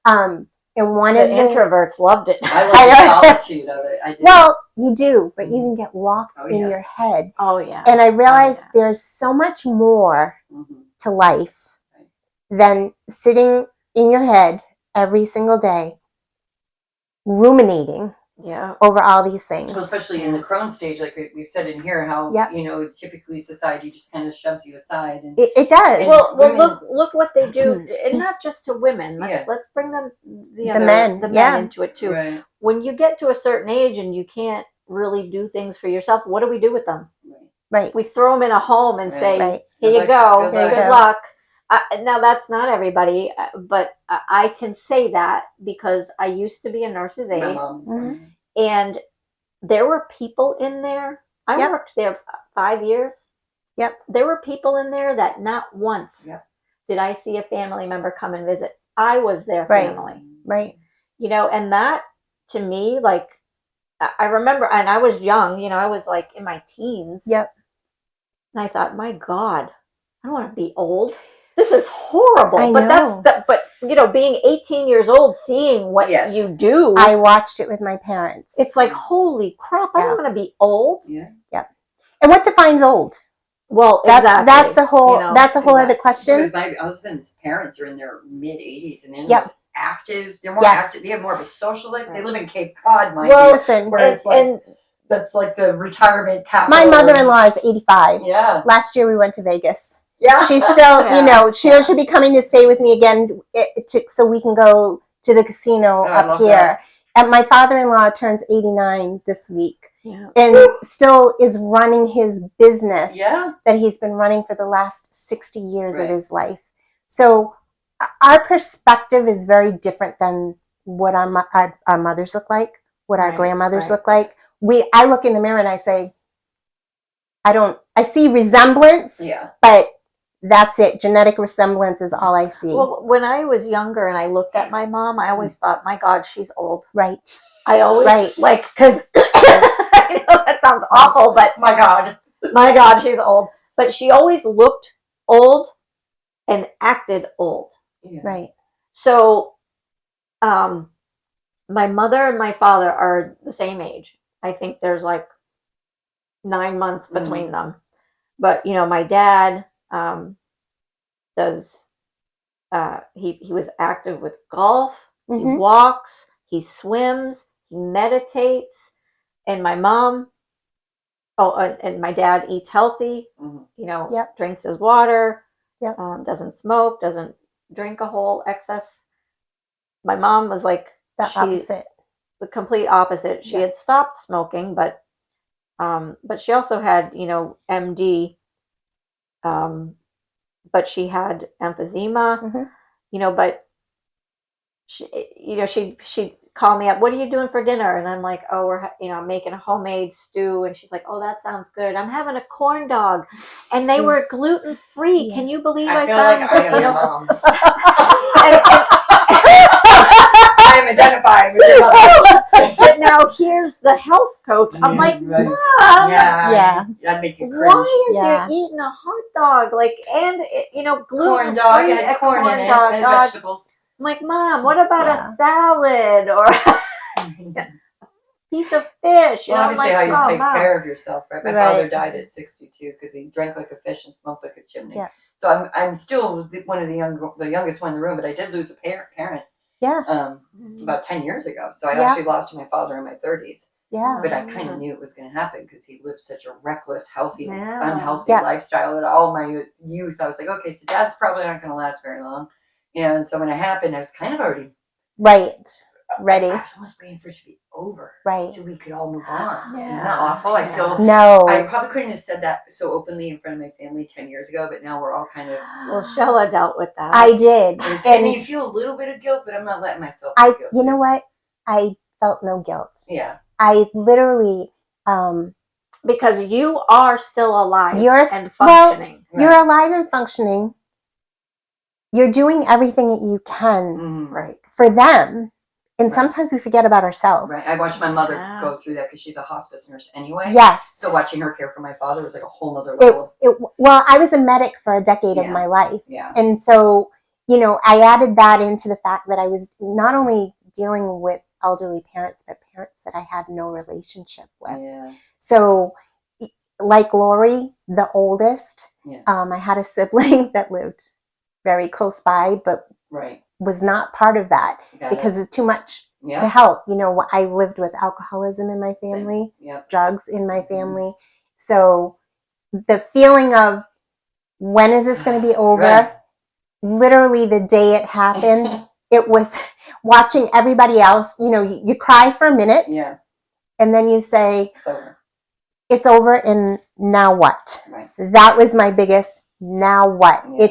Speaker 3: And one of the
Speaker 1: introverts loved it.
Speaker 2: I love the solitude of it. I do.
Speaker 3: Well, you do, but you can get locked in your head.
Speaker 1: Oh, yeah.
Speaker 3: And I realized there's so much more to life than sitting in your head every single day, ruminating over all these things.
Speaker 2: Well, especially in the Crone stage, like we said in here, how typically society just kind of shoves you aside. And
Speaker 3: it does.
Speaker 1: Well, look what they do, and not just to women. Let's bring them the men into it too. Right. When you get to a certain age and you can't really do things for yourself, what do we do with them?
Speaker 3: Right.
Speaker 1: We throw them in a home and say, "Here you go. Good luck." Now, that's not everybody, but I can say that because I used to be a nurse's aide. And there were people in there. I worked there 5 years.
Speaker 3: Yep.
Speaker 1: There were people in there that not once did I see a family member come and visit. I was their family.
Speaker 3: Right.
Speaker 1: And that, to me, like, I remember, and I was young, I was like in my teens.
Speaker 3: Yep.
Speaker 1: And I thought, my God, I don't want to be old. This is horrible.
Speaker 3: I
Speaker 1: know. But being 18 years old, seeing what you do.
Speaker 3: I watched it with my parents.
Speaker 1: It's like, holy crap, I don't want to be old.
Speaker 2: Yeah.
Speaker 3: Yep. And what defines old?
Speaker 1: Well,
Speaker 3: that's a whole other question.
Speaker 2: Because my husband's parents are in their mid-80s and they're most active. They're more active. They have more of a social life. They live in Cape Cod,
Speaker 3: listen,
Speaker 2: where it's like that's like the retirement capital.
Speaker 3: My mother-in-law is 85.
Speaker 2: Yeah.
Speaker 3: Last year we went to Vegas.
Speaker 2: Yeah.
Speaker 3: She's still,
Speaker 1: Yeah.
Speaker 3: you know, she'll be coming to stay with me again so we can go to the casino
Speaker 2: I
Speaker 3: up
Speaker 2: love
Speaker 3: here.
Speaker 2: that.
Speaker 3: And my father-in-law turns 89 this week
Speaker 1: Yeah.
Speaker 3: and still is running his business
Speaker 2: Yeah.
Speaker 3: that he's been running for the last 60 years of
Speaker 2: Right.
Speaker 3: his life. So our perspective is very different than what our mothers look like, what our
Speaker 2: Right,
Speaker 3: grandmothers
Speaker 2: right.
Speaker 3: look like. I look in the mirror and I say, I see resemblance,
Speaker 2: Yeah.
Speaker 3: but that's it. Genetic resemblance is all I see.
Speaker 1: Well, when I was younger and I looked at my mom, I always thought, my God, she's old.
Speaker 3: Right.
Speaker 1: I always,
Speaker 3: Right.
Speaker 1: like, because I know that sounds awful, but
Speaker 2: My God.
Speaker 1: my God, she's old. But she always looked old and acted old.
Speaker 2: Yeah.
Speaker 3: Right.
Speaker 1: So, my mother and my father are the same age. I think there's like 9 months between them. But, you know, my dad does, he was active with golf. He
Speaker 3: Mhm.
Speaker 1: walks, he swims, he meditates. And my mom, and my dad eats healthy,
Speaker 2: Mhm.
Speaker 1: you know,
Speaker 3: Yep.
Speaker 1: drinks his water,
Speaker 3: Yep.
Speaker 1: doesn't smoke, doesn't drink a whole excess. My mom was like
Speaker 3: The opposite.
Speaker 1: the complete opposite. She
Speaker 3: Yeah.
Speaker 1: had stopped smoking, but she also had, you know, MD, but she had emphysema,
Speaker 3: Mhm.
Speaker 1: you know, but she, you know, she'd call me up. What are you doing for dinner? And I'm like, oh, I'm making a homemade stew. And she's like, oh, that sounds good. I'm having a corn dog, and they were gluten free.
Speaker 3: Yeah.
Speaker 1: Can you believe
Speaker 2: I feel
Speaker 1: found,
Speaker 2: like I am
Speaker 1: you
Speaker 2: your
Speaker 1: know,
Speaker 2: mom.
Speaker 1: and-
Speaker 2: I am identifying with your mother.
Speaker 1: but now here's the health coach. I'm like,
Speaker 2: Right.
Speaker 1: Mom,
Speaker 3: Yeah.
Speaker 2: That'd make you
Speaker 1: why
Speaker 2: cringe.
Speaker 1: are
Speaker 3: Yeah.
Speaker 1: you eating a hot dog? Like, and you know, gluten
Speaker 2: Corn dog.
Speaker 1: free.
Speaker 2: It had
Speaker 1: a
Speaker 2: corn in it.
Speaker 1: dog.
Speaker 2: And
Speaker 1: God.
Speaker 2: vegetables.
Speaker 1: I'm like, Mom, what about
Speaker 3: Yeah.
Speaker 1: a salad or a piece of fish? You
Speaker 2: Well,
Speaker 1: know,
Speaker 2: obviously,
Speaker 1: I'm like,
Speaker 2: how you
Speaker 1: oh,
Speaker 2: take
Speaker 1: Mom.
Speaker 2: care of yourself, right? My
Speaker 3: Right.
Speaker 2: father died at 62 because he drank like a fish and smoked like a chimney.
Speaker 3: Yeah.
Speaker 2: So I'm still one of the youngest one in the room, but I did lose a parent.
Speaker 3: Yeah.
Speaker 2: About 10 years ago. So I
Speaker 3: Yeah.
Speaker 2: actually lost my father in my 30s.
Speaker 3: Yeah.
Speaker 2: But I kind of knew it was going to happen because he lived such a reckless, healthy,
Speaker 1: Yeah.
Speaker 2: unhealthy
Speaker 3: Yeah.
Speaker 2: lifestyle. At all my youth, I was like, okay, so Dad's probably not going to last very long, you know. And so when it happened, I was kind of already
Speaker 3: Right. Ready.
Speaker 2: I was almost waiting for it to be over,
Speaker 3: Right.
Speaker 2: so we could all move on.
Speaker 1: Yeah.
Speaker 2: Isn't that awful? I feel
Speaker 3: No.
Speaker 2: I probably couldn't have said that so openly in front of my family 10 years ago, but now we're all kind of.
Speaker 1: Well, Chella dealt with that.
Speaker 3: I did.
Speaker 2: And you feel a little bit of guilt, but I'm not letting myself. Feel
Speaker 3: You know what? I felt no guilt.
Speaker 2: Yeah.
Speaker 3: I literally,
Speaker 1: because you are still alive
Speaker 3: You're-
Speaker 1: and functioning.
Speaker 2: Right.
Speaker 3: you're alive and functioning. You're doing everything that you can
Speaker 2: Mhm.
Speaker 1: Right.
Speaker 3: for them. And
Speaker 2: Right.
Speaker 3: sometimes we forget about ourselves.
Speaker 2: Right. I watched my mother
Speaker 1: Yeah.
Speaker 2: go through that because she's a hospice nurse anyway.
Speaker 3: Yes.
Speaker 2: So watching her care for my father was like a whole other level.
Speaker 3: Well, I was a medic for a decade of
Speaker 2: Yeah.
Speaker 3: my life.
Speaker 2: Yeah.
Speaker 3: And so, you know, I added that into the fact that I was not only dealing with elderly parents, but parents that I had no relationship with.
Speaker 2: Yeah.
Speaker 3: So, like Lori, the oldest,
Speaker 2: Yeah.
Speaker 3: I had a sibling that lived very close by, but
Speaker 2: Right.
Speaker 3: was not part of that
Speaker 2: Got
Speaker 3: because
Speaker 2: it.
Speaker 3: it's too much
Speaker 2: Yeah.
Speaker 3: to help. You know, I lived with alcoholism in my family,
Speaker 2: Yep.
Speaker 3: drugs in my family. So the feeling of when is this going to be over?
Speaker 2: Right.
Speaker 3: Literally the day it happened, it was watching everybody else. You know, you cry for a minute
Speaker 2: Yeah.
Speaker 3: and then you say,
Speaker 2: It's over.
Speaker 3: it's over and now what?
Speaker 2: Right.
Speaker 3: That was my biggest now what?
Speaker 2: Yeah.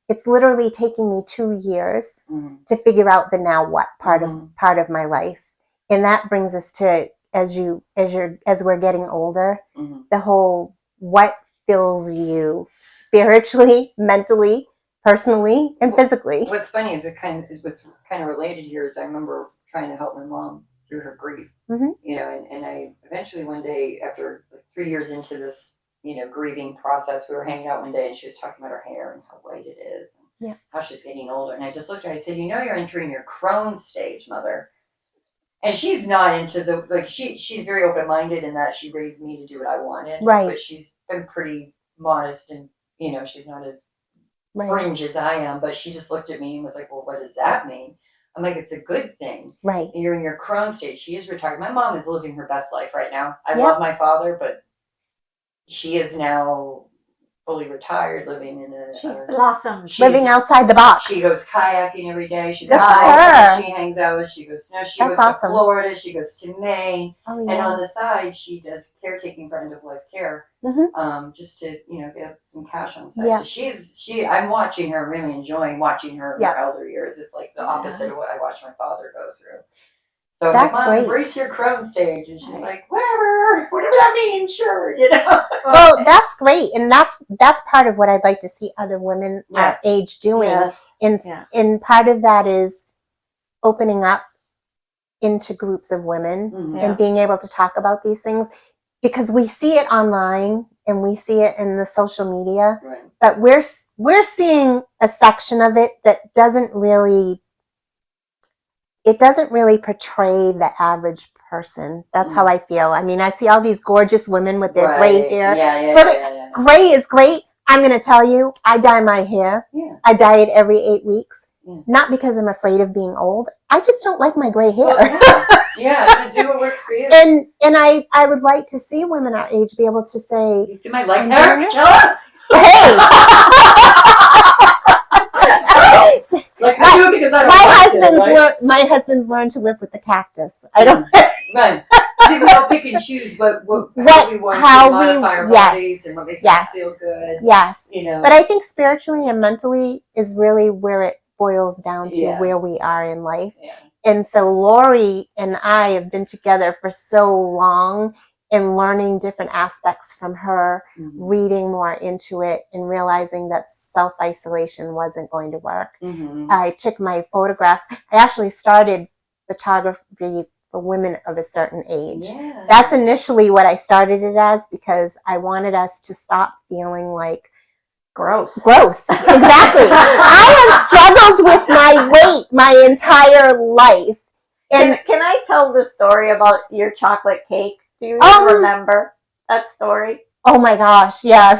Speaker 3: It's literally taking me 2 years
Speaker 2: Mhm.
Speaker 3: to figure out the now what part
Speaker 2: Mhm.
Speaker 3: of my life. And that brings us to as we're getting older,
Speaker 2: Mhm.
Speaker 3: the whole what fills you spiritually, mentally, personally, and physically.
Speaker 2: What's funny is what's kind of related here is I remember trying to help my mom through her grief,
Speaker 3: Mhm.
Speaker 2: you know, and I eventually one day after like 3 years into this, you know, grieving process, we were hanging out one day and she was talking about her hair and how white it is and
Speaker 3: Yeah.
Speaker 2: how she's getting older. And I just looked at her, I said, you know, you're entering your Crones stage, Mother. And she's not into the, like, she's very open-minded in that she raised me to do what I wanted.
Speaker 3: Right.
Speaker 2: But she's been pretty modest and, you know, she's not as
Speaker 3: Right.
Speaker 2: fringe as I am, but she just looked at me and was like, well, what does that mean? I'm like, it's a good thing.
Speaker 3: Right.
Speaker 2: You're in your Crone stage. She is retired. My mom is living her best life right now. I
Speaker 3: Yep.
Speaker 2: love my father, but she is now fully retired, living in a.
Speaker 1: She's blossomed.
Speaker 3: Living outside the box.
Speaker 2: She goes kayaking every day. She's
Speaker 3: Good
Speaker 2: a
Speaker 3: for
Speaker 2: hiker
Speaker 3: her.
Speaker 2: that she hangs out with. She goes
Speaker 3: That's
Speaker 2: goes
Speaker 3: awesome.
Speaker 2: to Florida. She goes to Maine.
Speaker 3: Oh,
Speaker 2: And
Speaker 3: yeah.
Speaker 2: on the side, she does caretaking for end of life care, just to get some cash on the side.
Speaker 3: Yeah.
Speaker 2: So I'm watching her, really enjoying watching her in her elder years. It's like the opposite of what I watched my father go through. So
Speaker 3: That's
Speaker 2: Mom,
Speaker 3: great.
Speaker 2: Embrace your Crone stage, and she's like, whatever that means, sure,
Speaker 3: Well, that's great, and that's part of what I'd like to see other women our age doing.
Speaker 1: Yes.
Speaker 3: And part of that is opening up into groups of women and being able to talk about these things, because we see it online and we see it in the social media, but we're seeing a section of it that doesn't really portray the average person. That's how I feel. I mean, I see all these gorgeous women with their gray hair.
Speaker 2: Yeah.
Speaker 3: Gray is great. I'm going to tell you, I dye my hair.
Speaker 2: Yeah.
Speaker 3: I dye it every 8 weeks.
Speaker 2: Yeah.
Speaker 3: Not because I'm afraid of being old. I just don't like my gray hair.
Speaker 2: Yeah, do what works for you.
Speaker 3: And I would like to see women our age be able to say,
Speaker 2: You see my light hair,
Speaker 3: doing
Speaker 2: Chella?
Speaker 3: hey!
Speaker 2: Like, I do it because I don't like it,
Speaker 3: my husband's learned to live with the cactus. I don't.
Speaker 2: Right. I think we all pick and choose how we want to modify our bodies and what makes us feel good.
Speaker 3: Yes. But I think spiritually and mentally is really where it boils down to where we are in life.
Speaker 2: Yeah.
Speaker 3: And so Lori and I have been together for so long and learning different aspects from her, reading more into it, and realizing that self-isolation wasn't going to work. I took my photographs. I actually started photography for women of a certain age.
Speaker 2: Yeah.
Speaker 3: That's initially what I started it as, because I wanted us to stop feeling like
Speaker 1: Gross.
Speaker 3: Exactly. I have struggled with my weight my entire life. And
Speaker 1: Can I tell the story about your chocolate cake? Do you even remember that story?
Speaker 3: Oh my gosh, yeah.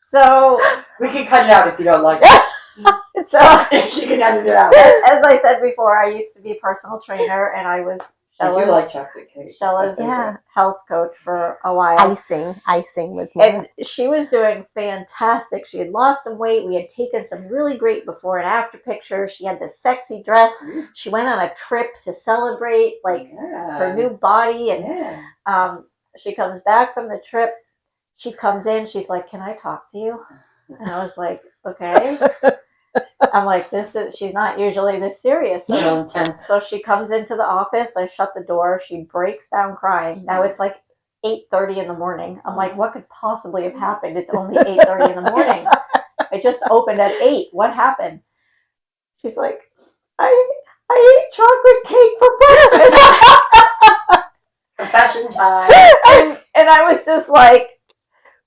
Speaker 1: So
Speaker 2: we can cut it out if you don't like it.
Speaker 1: So
Speaker 2: she can edit it out.
Speaker 1: As I said before, I used to be a personal trainer, and I was
Speaker 2: I do like chocolate cake.
Speaker 1: Shella's health coach for a while.
Speaker 3: Icing was more.
Speaker 1: And she was doing fantastic. She had lost some weight. We had taken some really great before and after pictures. She had this sexy dress. She went on a trip to celebrate her new body. And she comes back from the trip. She comes in. She's like, "Can I talk to you?" And I was like, "Okay." I'm like, she's not usually this serious.
Speaker 2: So intense.
Speaker 1: So she comes into the office. I shut the door. She breaks down crying. Now it's like 8:30 in the morning. I'm like, what could possibly have happened? It's only 8:30 in the morning. I just opened at 8. What happened? She's like, I ate chocolate cake for breakfast.
Speaker 2: Confession time.
Speaker 1: And I was just like,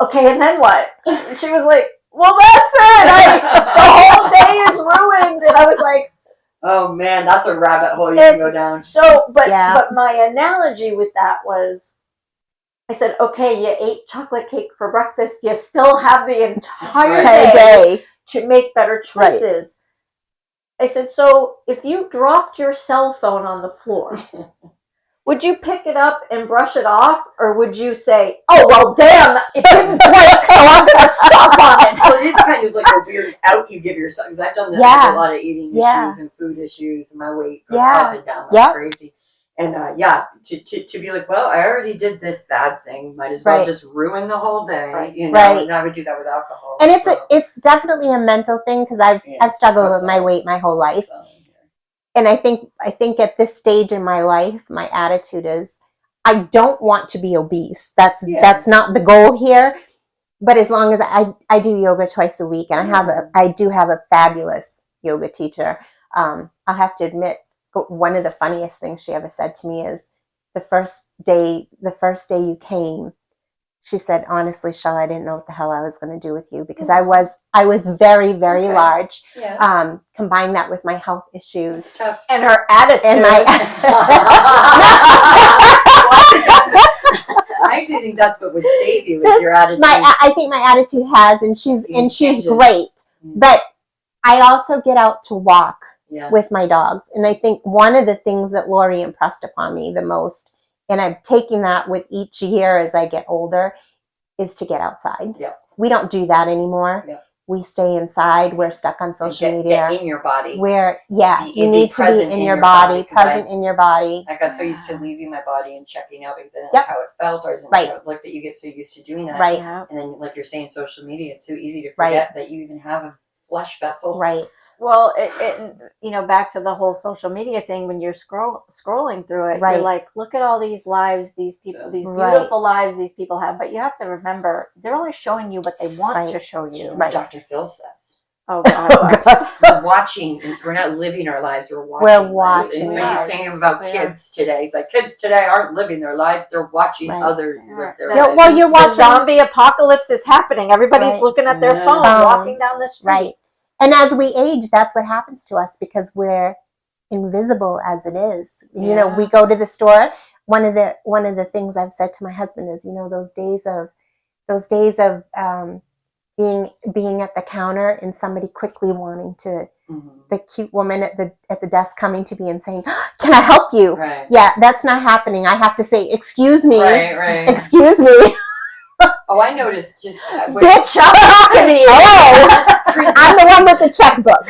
Speaker 1: okay, and then what? And she was like, well, that's it. The whole day is ruined. And I was like,
Speaker 2: oh man, that's a rabbit hole you can go down.
Speaker 1: So, but my analogy with that was, I said, okay, you ate chocolate cake for breakfast. You still have the entire day to make better choices. Right. I said, so if you dropped your cell phone on the floor, would you pick it up and brush it off, or would you say, oh, well, damn, it didn't break, so I'm going to stop on it?
Speaker 2: Well, it is kind of like a weird out you give yourself, because I've done that with a lot of eating issues and food issues, and my weight goes up and down like crazy. And to be like, well, I already did this bad thing, might as well just ruin the whole day, and I would do that with alcohol.
Speaker 3: And it's definitely a mental thing, because I've struggled with my weight my whole life. And I think at this stage in my life, my attitude is, I don't want to be obese. That's not the goal here. But as long as I do yoga twice a week, and I do have a fabulous yoga teacher. I'll have to admit, one of the funniest things she ever said to me is, the first day you came, she said, honestly, Chella, I didn't know what the hell I was going to do with you, because I was very, very large. Yeah. Combine that with my health issues.
Speaker 2: It's tough.
Speaker 1: And her attitude.
Speaker 3: And
Speaker 2: I actually think that's what would save you, is your attitude.
Speaker 3: I think my attitude has, and she's great. But I also get out to walk with my dogs. And I think one of the things that Lori impressed upon me the most and I'm taking that with each year as I get older, is to get outside.
Speaker 2: Yeah.
Speaker 3: We don't do that anymore.
Speaker 2: Yeah.
Speaker 3: We stay inside. We're stuck on social media.
Speaker 2: Get in your body.
Speaker 3: You need to be in your body, present in your body.
Speaker 2: I got so used to leaving my body and checking out because I didn't
Speaker 3: Yep.
Speaker 2: like how it felt, or I didn't like how it looked. That you get so used to doing that,
Speaker 3: Right?
Speaker 1: Yeah.
Speaker 2: And then, like you're saying, social media, it's so easy to forget that you even have a flesh vessel.
Speaker 3: Right.
Speaker 1: Well, it back to the whole social media thing. When you're scrolling through it,
Speaker 3: Right.
Speaker 1: you're like, look at all these lives, these people, these
Speaker 3: Right.
Speaker 1: beautiful lives these people have. But you have to remember, they're only showing you what they want to show you.
Speaker 2: Right. Dr. Phil says.
Speaker 1: Oh God.
Speaker 2: We're watching. We're not living our lives. We're watching.
Speaker 3: We're watching.
Speaker 2: And when he's saying about kids today, he's like, kids today aren't living their lives. They're watching others live their lives.
Speaker 3: Well, you're watching.
Speaker 1: The zombie apocalypse is happening. Everybody's looking at their phone, walking down the street.
Speaker 3: Right. And as we age, that's what happens to us because we're invisible as it is.
Speaker 1: Yeah.
Speaker 3: You know, we go to the store. One of the things I've said to my husband is, those days of being at the counter and somebody quickly wanting to, the cute woman at the desk coming to me and saying, "Can I help you?"
Speaker 2: Right.
Speaker 3: Yeah, that's not happening. I have to say, "Excuse me."
Speaker 2: Right.
Speaker 3: Excuse me.
Speaker 2: Oh, I noticed just
Speaker 3: Bitch, I'm talking to you. Hello. I'm the one with the checkbook.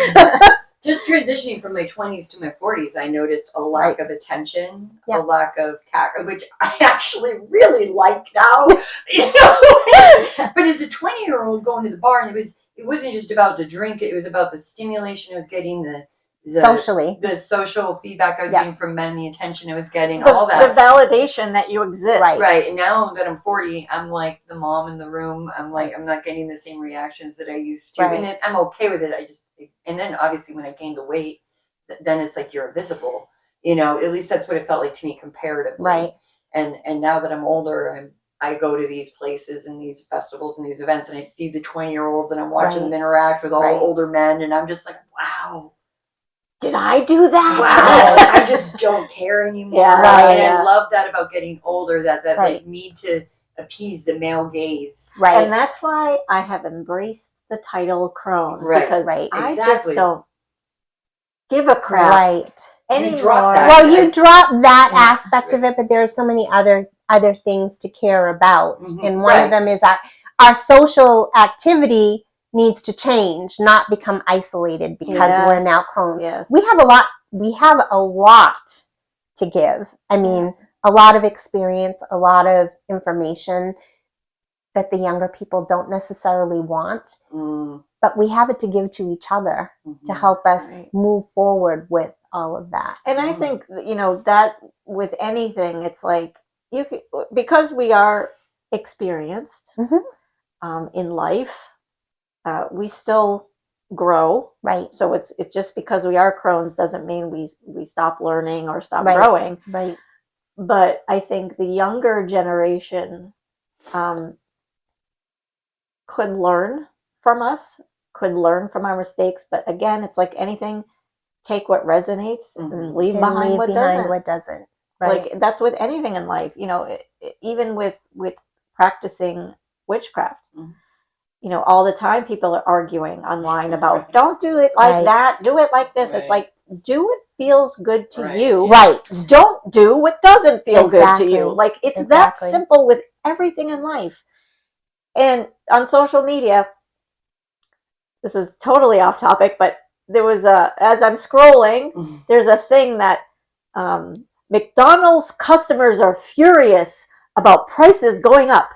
Speaker 2: Just transitioning from my 20s to my 40s, I noticed a lack of attention, a lack of which I actually really like now. But as a 20-year-old going to the bar, and it wasn't just about the drink; it was about the stimulation I was getting, the social feedback I was getting from men, the attention I was getting, all that.
Speaker 1: The validation that you exist.
Speaker 2: Right. And now that I'm 40, I'm like the mom in the room. I'm like, I'm not getting the same reactions that I used to.
Speaker 3: Right.
Speaker 2: And I'm okay with it. And then obviously when I gained the weight, then it's like you're invisible. At least that's what it felt like to me comparatively.
Speaker 3: Right.
Speaker 2: And now that I'm older, I go to these places and these festivals and these events and I see the 20-year-olds and I'm watching them interact with all the older men. And I'm just like, wow.
Speaker 1: Did I do that?
Speaker 2: Wow, I just don't care anymore.
Speaker 1: Yeah,
Speaker 2: right. And I love that about getting older, that like need to appease the male gaze.
Speaker 3: Right.
Speaker 1: And that's why I have embraced the title Crone.
Speaker 2: Right.
Speaker 1: Because I
Speaker 2: Exactly.
Speaker 1: just don't give a crap.
Speaker 3: Right.
Speaker 1: Anymore.
Speaker 2: You drop that.
Speaker 3: Well, you drop that aspect of it, but there are so many other things to care about.
Speaker 2: Mm-hmm.
Speaker 3: And one of them is our social activity needs to change, not become isolated because we're now Crones.
Speaker 1: Yes.
Speaker 3: We have a lot to give. I mean, a lot of experience, a lot of information that the younger people don't necessarily want, but we have it to give to each other to help us move forward with all of that.
Speaker 1: And I think, that with anything, it's like, because we are experienced in life, we still grow.
Speaker 3: Right.
Speaker 1: So it's just because we are Crones doesn't mean we stop learning or stop growing.
Speaker 3: Right.
Speaker 1: But I think the younger generation could learn from us, could learn from our mistakes. But again, it's like anything, take what resonates and leave behind what doesn't.
Speaker 3: Right.
Speaker 1: Like that's with anything in life, even with practicing witchcraft. All the time people are arguing online about don't do it like that, do it like this. It's like, do what feels good to you.
Speaker 3: Right.
Speaker 1: Don't do what doesn't feel good to you. Like it's that simple with everything in life. And on social media, this is totally off topic, but there was as I'm scrolling, there's a thing that McDonald's customers are furious about prices going up.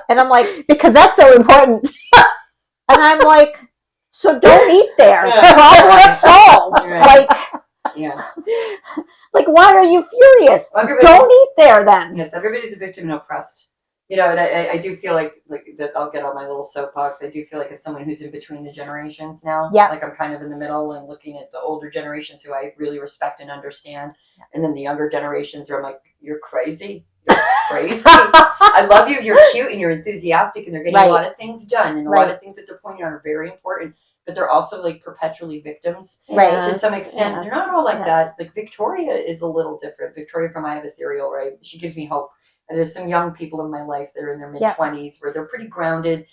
Speaker 1: And I'm like,
Speaker 3: because that's so important.
Speaker 1: And I'm like, so don't eat there. Problem solved.
Speaker 2: Right.
Speaker 1: Like, why are you furious? Don't eat there then.
Speaker 2: Yes, everybody's a victim and oppressed. And I do feel like that I'll get on my little soapbox. I do feel like as someone who's in between the generations now, like I'm kind of in the middle and looking at the older generations who I really respect and understand. And then the younger generations where I'm like, you're crazy. You're crazy. I love you. You're cute and you're enthusiastic and they're getting a lot of things done. And a lot of things that they're pointing out are very important. But they're also like perpetually victims to some extent. They're not all like that. Like Victoria is a little different. Victoria from I Have Ethereal, right? She gives me hope. And there's some young people in my life that are in their mid-20s where they're pretty grounded.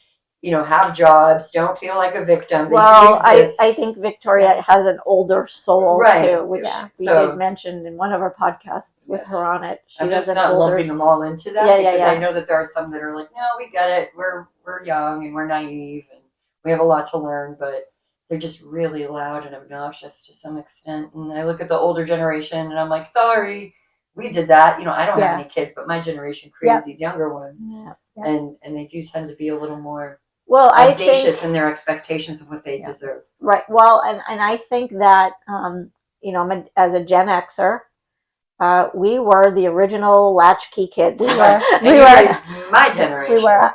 Speaker 2: have jobs, don't feel like a victim. They
Speaker 1: Well,
Speaker 2: do exist.
Speaker 1: I think Victoria has an older soul
Speaker 2: Right.
Speaker 1: too, which we did mention in one of our podcasts with her on it.
Speaker 2: I'm just not lumping them all into that because I know that there are some that are like, no, we get it. We're young and we're naive and we have a lot to learn, but they're just really loud and obnoxious to some extent. And I look at the older generation and I'm like, sorry, we did that. I don't have any kids, but my generation created these younger ones. Yeah. And they do tend to be a little more audacious in their expectations of what they deserve.
Speaker 1: Right. Well, and I think that, as a Gen Xer, we were the original latchkey kids.
Speaker 2: We were. We were my generation.
Speaker 3: We were.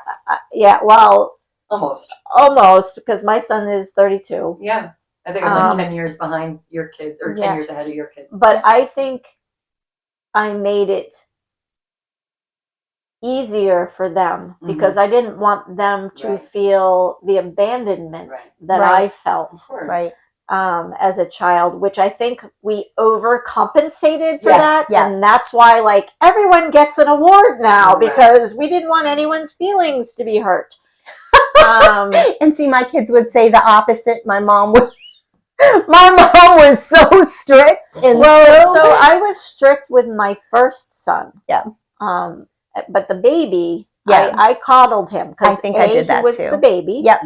Speaker 1: Well,
Speaker 2: almost,
Speaker 1: because my son is 32.
Speaker 2: Yeah. I think I'm like 10 years behind your kids, or 10 years ahead of your kids.
Speaker 1: But I think I made it easier for them because I didn't want them to feel the abandonment that I felt as a child, which I think we overcompensated for that. Yeah. And that's why like everyone gets an award now because we didn't want anyone's feelings to be hurt.
Speaker 3: And see, my kids would say the opposite. My mom was so strict. And
Speaker 1: so I was strict with my first son. Yeah. But the baby, I coddled him because
Speaker 3: I did that
Speaker 1: he was
Speaker 3: too.
Speaker 1: the baby.
Speaker 3: Yep.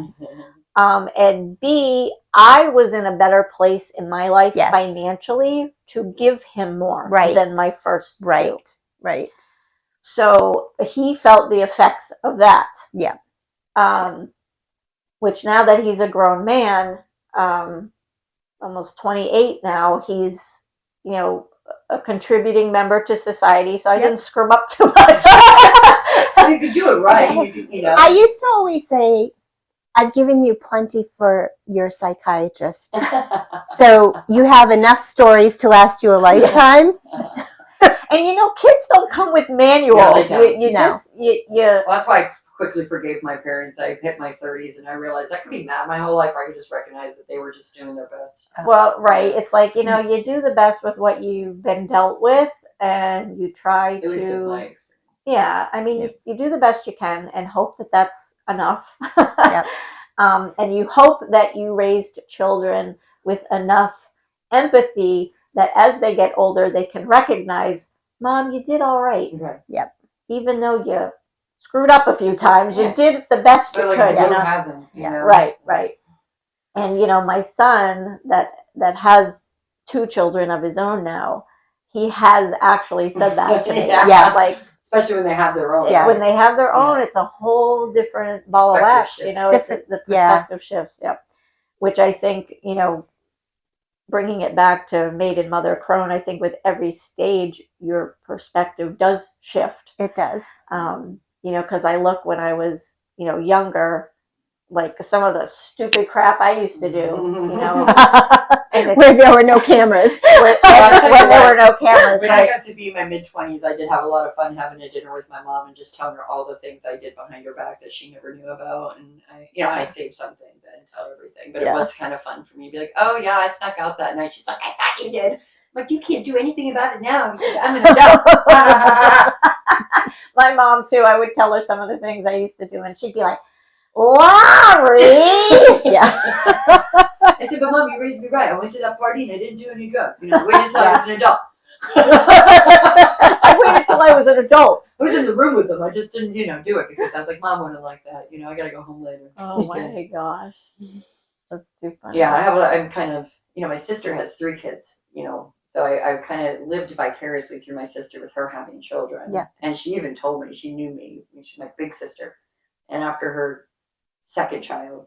Speaker 1: And B, I was in a better place in my life financially to give him more than my first two.
Speaker 3: Right.
Speaker 1: So he felt the effects of that.
Speaker 3: Yeah.
Speaker 1: Which now that he's a grown man, almost 28 now, he's, a contributing member to society, so I didn't screw him up too much.
Speaker 2: You could do it right.
Speaker 3: I used to always say, I've given you plenty for your psychiatrist. So you have enough stories to last you a lifetime.
Speaker 1: And kids don't come with manuals.
Speaker 2: Well, that's why I quickly forgave my parents. I hit my 30s and I realized I could be mad my whole life, or I could just recognize that they were just doing their best.
Speaker 1: Well, right. It's like, you do the best with what you've been dealt with, and you try
Speaker 2: At least in my experience.
Speaker 1: Yeah, I mean, you do the best you can and hope that that's enough. And you hope that you raised children with enough empathy that as they get older, they can recognize, Mom, you did all right.
Speaker 3: Yep.
Speaker 1: Even though you screwed up a few times, you did the best you could.
Speaker 2: Who hasn't?
Speaker 1: Right. And my son that has 2 children of his own now, he has actually said that to me. Like,
Speaker 2: especially when they have their own.
Speaker 1: Yeah, when they have their own, it's a whole different ball of wax. The perspective shifts. Yep. Which I think, bringing it back to Maiden, Mother, Crone, I think with every stage, your perspective does shift.
Speaker 3: It does.
Speaker 1: Because I look when I was, younger, like some of the stupid crap I used to do,
Speaker 3: where there were no cameras.
Speaker 1: When there were no cameras.
Speaker 2: When I got to be in my mid-20s, I did have a lot of fun having a dinner with my mom and just telling her all the things I did behind her back that she never knew about. And I saved some things. I didn't tell her everything, but it was kind of fun for me to be like, oh yeah, I snuck out that night. She's like, I thought you did. I'm like, you can't do anything about it now. Like, I'm an adult.
Speaker 1: My mom too, I would tell her some of the things I used to do and she'd be like, Laurie!
Speaker 2: I said, but Mom, you raised me right. I went to that party and I didn't do any drugs. I waited until I was an adult.
Speaker 1: I waited until I was an adult.
Speaker 2: I was in the room with them. I just didn't, do it because I was like, Mom wouldn't like that. I got to go home later.
Speaker 1: Oh my gosh. That's too funny.
Speaker 2: Yeah, I'm kind of, my sister has 3 kids, so I kind of lived vicariously through my sister with her having children.
Speaker 3: Yeah.
Speaker 2: And she even told me, she knew me. She's my big sister. And after her second child,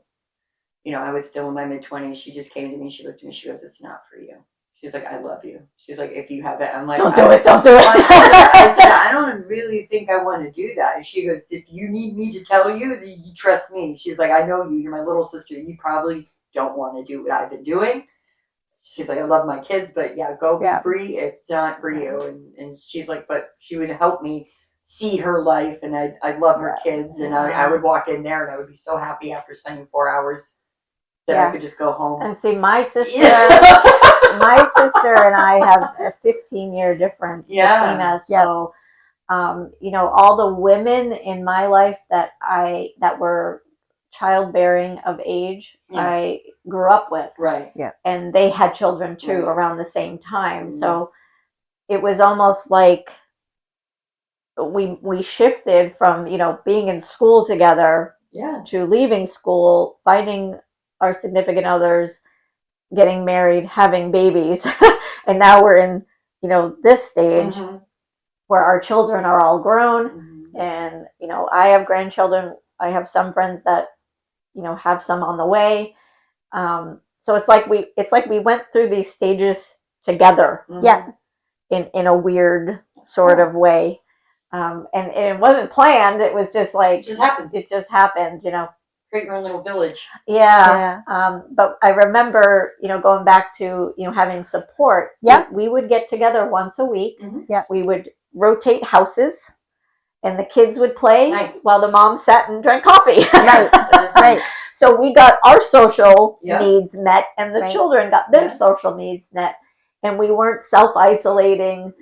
Speaker 2: I was still in my mid-20s. She just came to me. She looked at me. She goes, it's not for you. She's like, I love you. She's like, if you have it. I'm like,
Speaker 1: don't do it.
Speaker 2: I said, I don't really think I want to do that. And she goes, if you need me to tell you, then you trust me. She's like, I know you. You're my little sister. You probably don't want to do what I've been doing. She's like, I love my kids, but go be free. It's not for you. And she's like, but she would help me see her life, and I love her kids, and I would walk in there and I would be so happy after spending 4 hours that I could just go home.
Speaker 1: And see, my sister and I have a 15-year difference between us. So, all the women in my life that were childbearing of age I grew up with.
Speaker 2: Right.
Speaker 1: And they had children too
Speaker 2: Right.
Speaker 1: around the same time. So it was almost like we shifted from, being in school together to leaving school, finding our significant others, getting married, having babies. And now we're in, this stage where our children are all grown. And, I have grandchildren. I have some friends that, have some on the way. So it's like we went through these stages together. In a weird sort of way. And it wasn't planned. It was just like, it just happened,
Speaker 2: Create your own little village.
Speaker 1: But I remember, going back to, having support. We would get together once a week. We would rotate houses, and the kids would play while the mom sat and drank coffee.
Speaker 3: Right.
Speaker 1: So we got our social needs met, and the children got their social needs met, and we weren't self-isolating.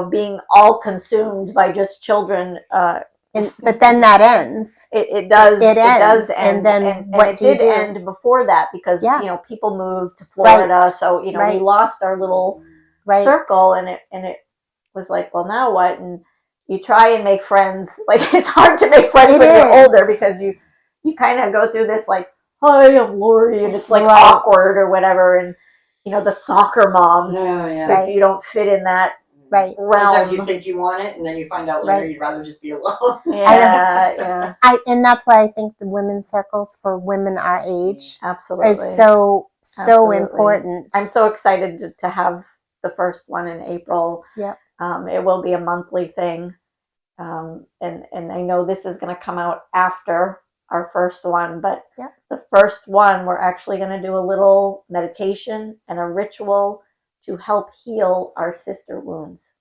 Speaker 1: Being all consumed by just children.
Speaker 3: But then that ends.
Speaker 1: It does. It does end.
Speaker 3: And then
Speaker 1: it did end before that because people moved to Florida, so we lost our little circle, and it was like, well, now what? And you try and make friends. Like, it's hard to make friends when you're older because you kind of go through this like, hi, I'm Lori, and it's like awkward or whatever, and the soccer moms. If you don't fit in that. Realm.
Speaker 2: Sometimes you think you want it, and then you find out later you'd rather just be alone.
Speaker 3: And that's why I think the women's circles for women our age is so important.
Speaker 1: I'm so excited to have the first one in April. It will be a monthly thing, and I know this is going to come out after our first one, but the first one we're actually going to do a little meditation and a ritual to help heal our sister wounds.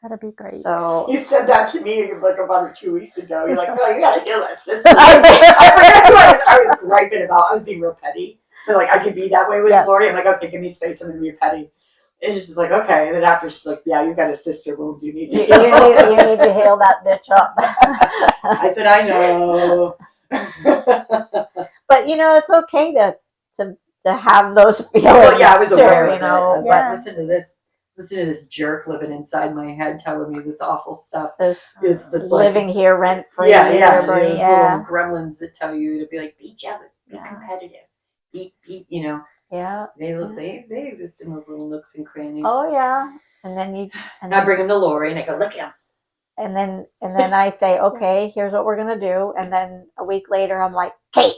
Speaker 3: That'd be great.
Speaker 1: So
Speaker 2: you said that to me like about 2 weeks ago. You're like, oh, you gotta heal that sister. I forget who I was griping about. I was being real petty. But like, I could be that way with Lori. I'm like, okay, give me space. I'm gonna be petty. It's just like, okay. And then after she's like, yeah, you got a sister wound. You need to heal.
Speaker 1: You need to heal that bitch up.
Speaker 2: I said, I know.
Speaker 1: But it's okay to have those feelings.
Speaker 2: I was aware of it. I was like, listen to this jerk living inside my head telling me this awful stuff. This
Speaker 1: living
Speaker 2: like,
Speaker 1: here rent free.
Speaker 2: There's little gremlins that tell you to be like, be jealous, be competitive, be. They exist in those little nooks and crannies.
Speaker 1: Oh yeah, and then
Speaker 2: I bring them to Lori and I go, look at him.
Speaker 1: And then I say, okay, here's what we're gonna do. And then a week later, I'm like, Kate,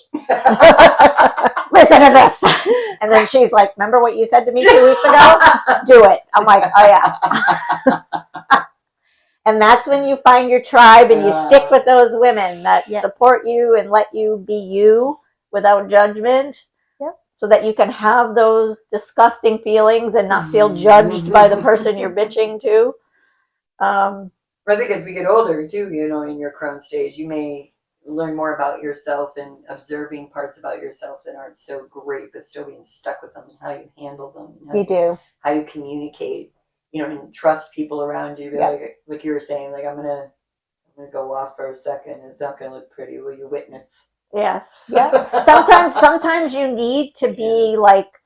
Speaker 1: listen to this. And then she's like, remember what you said to me 2 weeks ago? Do it. I'm like, oh yeah. And that's when you find your tribe and you stick with those women that support you and let you be you without judgment. So that you can have those disgusting feelings and not feel judged by the person you're bitching to.
Speaker 2: I think as we get older too, in your Crone stage, you may learn more about yourself and observing parts about yourself that aren't so great, but still being stuck with them and how you handle them. How you communicate, and trust people around you. Like you were saying, like I'm gonna go off for a second. It's not gonna look pretty. Will you witness?
Speaker 1: Yes. Yeah. Sometimes you need to be like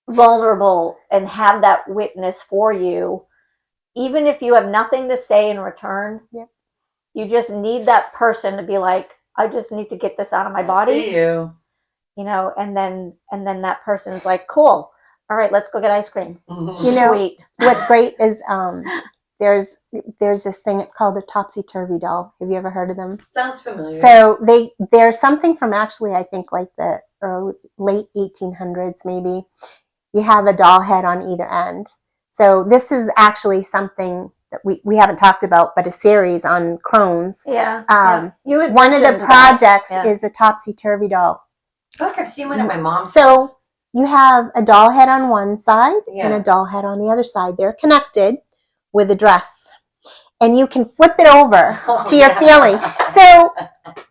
Speaker 1: vulnerable and have that witness for you. Even if you have nothing to say in return, you just need that person to be like, I just need to get this out of my body.
Speaker 2: I see you.
Speaker 1: And then that person's like, cool. All right, let's go get ice cream.
Speaker 3: Sweet. What's great is there's this thing. It's called a topsy-turvy doll. Have you ever heard of them?
Speaker 2: Sounds familiar.
Speaker 3: So there's something from actually, I think, like the late 1800s, maybe. You have a doll head on either end. So this is actually something that we haven't talked about, but a series on Crones. One of the projects is a topsy-turvy doll.
Speaker 2: I feel like I've seen one at my mom's
Speaker 3: So
Speaker 2: house.
Speaker 3: you have a doll head on one side and a doll head on the other side. They're connected with a dress. And you can flip it over to your feeling. So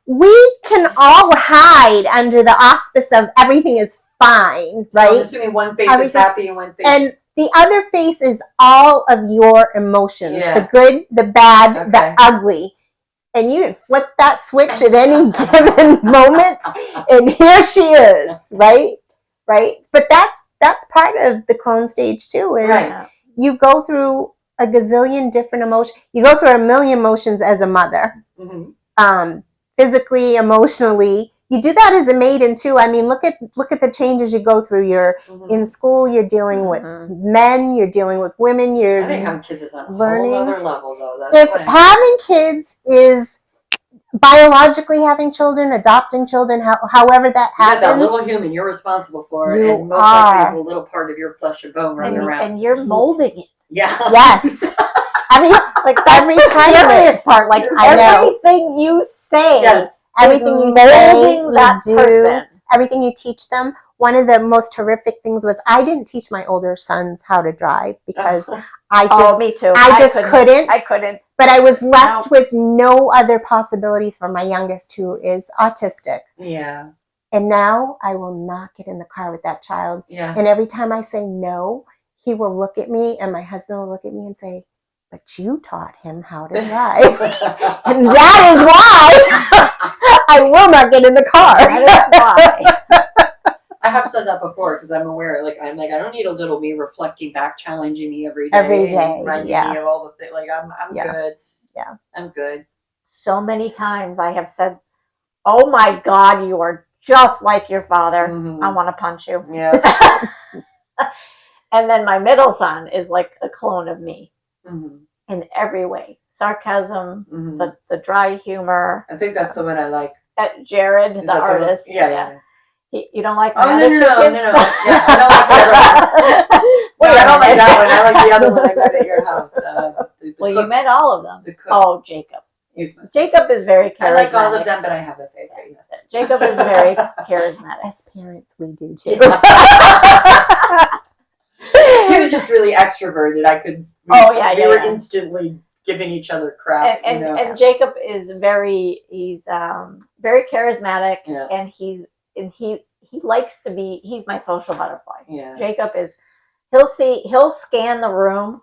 Speaker 3: we can all hide under the auspice of everything is fine, right?
Speaker 2: So I'm assuming one face is happy and one face...
Speaker 3: And the other face is all of your emotions. The good, the bad, the ugly. and you can flip that switch at any given moment, and here she is, right? But that's part of the Crone stage too, is
Speaker 2: Right.
Speaker 3: you go through a gazillion different emotions. You go through a million emotions as a mother, physically, emotionally. You do that as a maiden too. I mean, look at the changes you go through. You're in school. You're dealing with men. You're dealing with women.
Speaker 2: I think having kids is on a whole other level, though.
Speaker 3: Having kids is biologically having children, adopting children, however that happens.
Speaker 2: That little human you're responsible for,
Speaker 3: You
Speaker 2: and most likely is a little part of your flesh and bone running around.
Speaker 1: And you're molding it.
Speaker 2: Yeah.
Speaker 3: Yes. Every
Speaker 1: scariest part. Like
Speaker 3: I know.
Speaker 1: everything you say.
Speaker 2: Yes.
Speaker 3: Everything you say, you do, everything you teach them. One of the most horrific things was I didn't teach my older sons how to drive because
Speaker 1: me too.
Speaker 3: I just couldn't.
Speaker 1: I couldn't.
Speaker 3: But I was left with no other possibilities for my youngest, who is autistic.
Speaker 2: Yeah.
Speaker 3: And now I will not get in the car with that child.
Speaker 2: Yeah.
Speaker 3: And every time I say no, he will look at me, and my husband will look at me and say, "But you taught him how to drive." And that is why I will not get in the car.
Speaker 1: That is why.
Speaker 2: I have said that before because I'm aware. I don't need a little me reflecting back, challenging me every day. And reminding me of all the things. I'm good.
Speaker 3: Yeah.
Speaker 2: I'm good.
Speaker 1: So many times I have said, "Oh my God, you are just like your father. I want to punch you."
Speaker 2: Yeah.
Speaker 1: And then my middle son is like a clone of me in every way. Sarcasm, the dry humor.
Speaker 2: I think that's the one I like.
Speaker 1: Jared, the artist.
Speaker 2: Yeah.
Speaker 1: You don't like
Speaker 2: no. Yeah, I don't like the other
Speaker 1: ones.
Speaker 2: I don't like that one. I like the other one I met at your house.
Speaker 1: You met all of them. Jacob. Jacob is very charismatic.
Speaker 2: I like all of them, but I have a favorite, yes.
Speaker 1: Jacob is very charismatic.
Speaker 3: As parents, we do too.
Speaker 2: He was just really extroverted. We were instantly giving each other crap.
Speaker 1: And Jacob is very very charismatic, and he likes to be. He's my social butterfly.
Speaker 2: Yeah.
Speaker 1: Jacob is. He'll scan the room.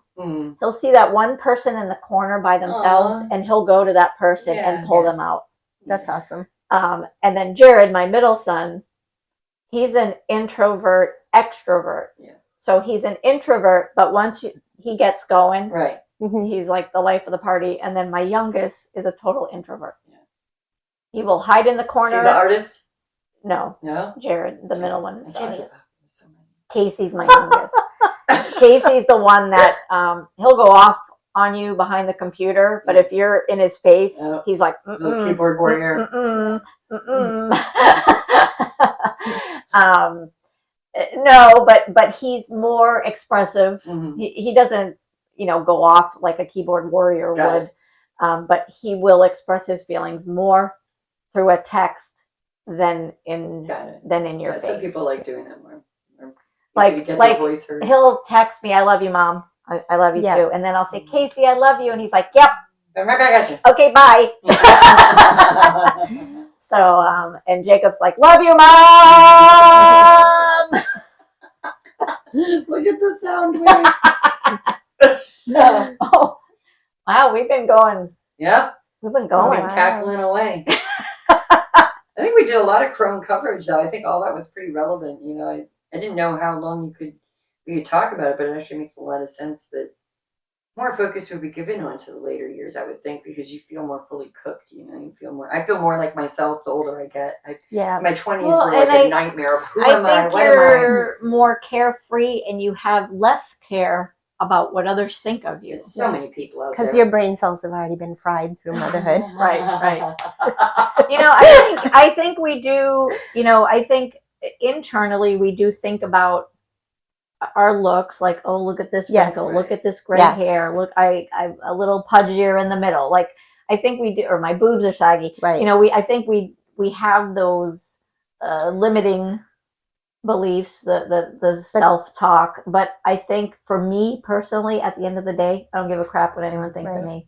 Speaker 1: He'll see that one person in the corner by themselves, and he'll go to that person and pull them out.
Speaker 3: That's awesome.
Speaker 1: And then Jared, my middle son, he's an introvert extrovert. Yeah. So he's an introvert, but once he gets going,
Speaker 2: right,
Speaker 1: he's like the life of the party. And then my youngest is a total introvert. Yeah. He will hide in the corner.
Speaker 2: See the artist?
Speaker 1: No. Jared, the middle one is the artist. Casey's my youngest. Casey's the one that he'll go off on you behind the computer, but if you're in his face, he's like
Speaker 2: keyboard warrior.
Speaker 1: No, but he's more expressive. He doesn't, go off like a keyboard warrior would, but he will express his feelings more through a text than in your face.
Speaker 2: Some people like doing that more.
Speaker 1: Like he'll text me, "I love you, Mom. I love you too," and then I'll say, "Casey, I love you," and he's like, "Yep,
Speaker 2: I'm right back at you."
Speaker 1: Okay, bye. So, and Jacob's like, "Love you, Mom."
Speaker 2: Look at the sound wave.
Speaker 1: Oh, wow, we've been going.
Speaker 2: Yep.
Speaker 1: We've been going.
Speaker 2: We've been cackling away. I think we did a lot of Crone coverage, though. I think all that was pretty relevant. I didn't know how long we could talk about it, but it actually makes a lot of sense that more focus would be given on to the later years, I would think, because you feel more fully cooked. I feel more like myself the older I get. My 20s were like a nightmare of who am I?
Speaker 1: I think you're more carefree and you have less care about what others think of you.
Speaker 2: There's so many people out there.
Speaker 3: Because your brain cells have already been fried through motherhood.
Speaker 1: Right. I think we do, I think internally we do think about our looks, like, oh, look at this wrinkle, look at this gray hair, look, I'm a little pudgier in the middle. Like, I think we do, or my boobs are saggy.
Speaker 3: Right.
Speaker 1: I think we have those limiting beliefs, the self-talk. But I think for me personally, at the end of the day, I don't give a crap what anyone thinks of me.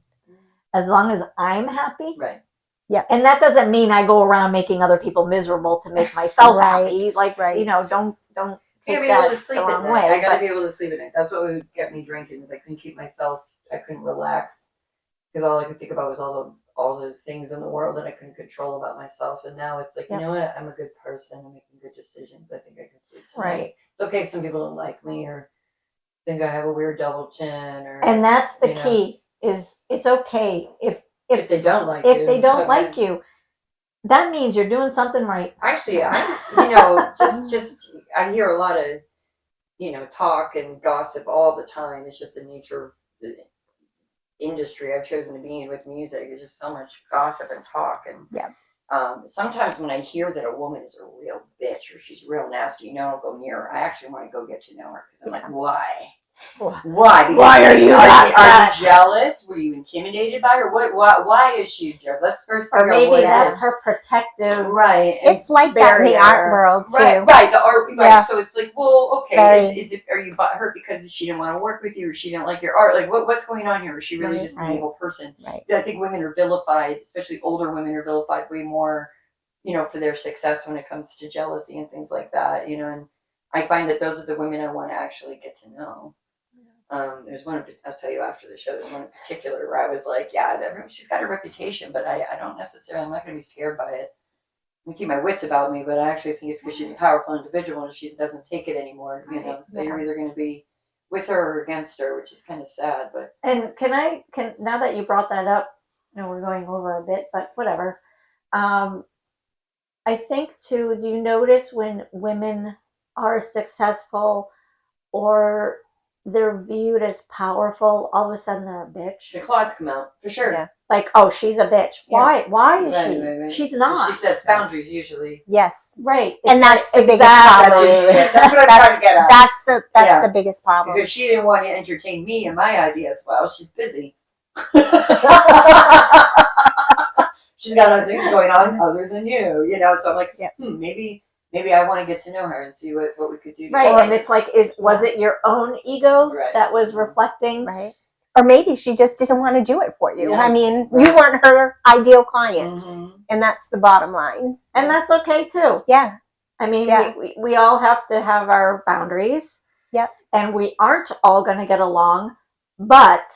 Speaker 1: As long as I'm happy.
Speaker 2: Right.
Speaker 3: Yeah.
Speaker 1: And that doesn't mean I go around making other people miserable to make myself happy. Like, don't take
Speaker 2: be able
Speaker 1: that
Speaker 2: to sleep
Speaker 1: the
Speaker 2: at
Speaker 1: wrong
Speaker 2: night.
Speaker 1: way.
Speaker 2: I gotta be able to sleep at night. That's what would get me drinking, is I couldn't keep myself, I couldn't relax. Because all I could think about was all all those things in the world that I couldn't control about myself. And now it's like,
Speaker 3: Yep.
Speaker 2: you know what? I'm a good person. I'm making good decisions. I think I can sleep tonight.
Speaker 1: Right.
Speaker 2: It's okay if some people don't like me or think I have a weird double chin or.
Speaker 1: And that's the
Speaker 2: you know,
Speaker 1: key. Is it's okay if
Speaker 2: they don't like
Speaker 1: if
Speaker 2: you.
Speaker 1: they
Speaker 2: it's
Speaker 1: don't
Speaker 2: okay.
Speaker 1: like you. That means you're doing something right.
Speaker 2: Actually, just I hear a lot of, talk and gossip all the time. It's just the nature of the industry I've chosen to be in with music. There's just so much gossip and talk. And sometimes when I hear that a woman is a real bitch or she's real nasty, I'll go near her. I actually want to go get to know her because I'm like, why? Why? Because
Speaker 1: Why are you
Speaker 2: are you jealous? Were you intimidated by her? Why is she jealous? Let's first
Speaker 1: Or
Speaker 2: figure out
Speaker 1: maybe
Speaker 2: what it
Speaker 1: that's
Speaker 2: is.
Speaker 1: her protective.
Speaker 2: Right.
Speaker 3: It's like that in the art world too.
Speaker 2: Right. The art. Right.
Speaker 3: Yeah.
Speaker 2: So it's like, well, okay.
Speaker 3: Very.
Speaker 2: Is it? Are you hurt because she didn't want to work with you, or she didn't like your art? Like, what's going on here? Is she really just an evil person?
Speaker 3: Right.
Speaker 2: I think women are vilified, especially older women are vilified way more, for their success when it comes to jealousy and things like that. And I find that those are the women I want to actually get to know. There's one, I'll tell you after the show, there's one in particular where I was like, yeah, she's got a reputation, but I don't necessarily, I'm not going to be scared by it. I'm going to keep my wits about me, but I actually think it's because she's a powerful individual and she doesn't take it anymore, so you're either going to be with her or against her, which is kind of sad, but.
Speaker 1: And can now that you brought that up, we're going over a bit, but whatever. I think too, do you notice when women are successful or they're viewed as powerful, all of a sudden they're a bitch?
Speaker 2: The claws come out, for sure.
Speaker 3: Yeah.
Speaker 1: Like, oh, she's a bitch.
Speaker 3: Yeah.
Speaker 1: Why is she?
Speaker 2: Right.
Speaker 1: She's not.
Speaker 2: She sets boundaries usually.
Speaker 3: Yes.
Speaker 1: Right.
Speaker 3: And that's the biggest
Speaker 1: exactly.
Speaker 3: problem.
Speaker 2: That's what I'm trying to get at.
Speaker 3: That's the biggest problem.
Speaker 2: Because she didn't want to entertain me and my ideas. Well, she's busy. She's got other things going on other than you, So I'm like, maybe I want to get to know her and see what we could do.
Speaker 1: Right, and it's like, was it your own ego that was reflecting?
Speaker 3: Right. Or maybe she just didn't want to do it for you.
Speaker 2: Yeah.
Speaker 3: I mean, you weren't her ideal client, and that's the bottom line.
Speaker 1: And that's okay too.
Speaker 3: Yeah.
Speaker 1: I mean, we all have to have our boundaries.
Speaker 3: Yep.
Speaker 1: And we aren't all going to get along, but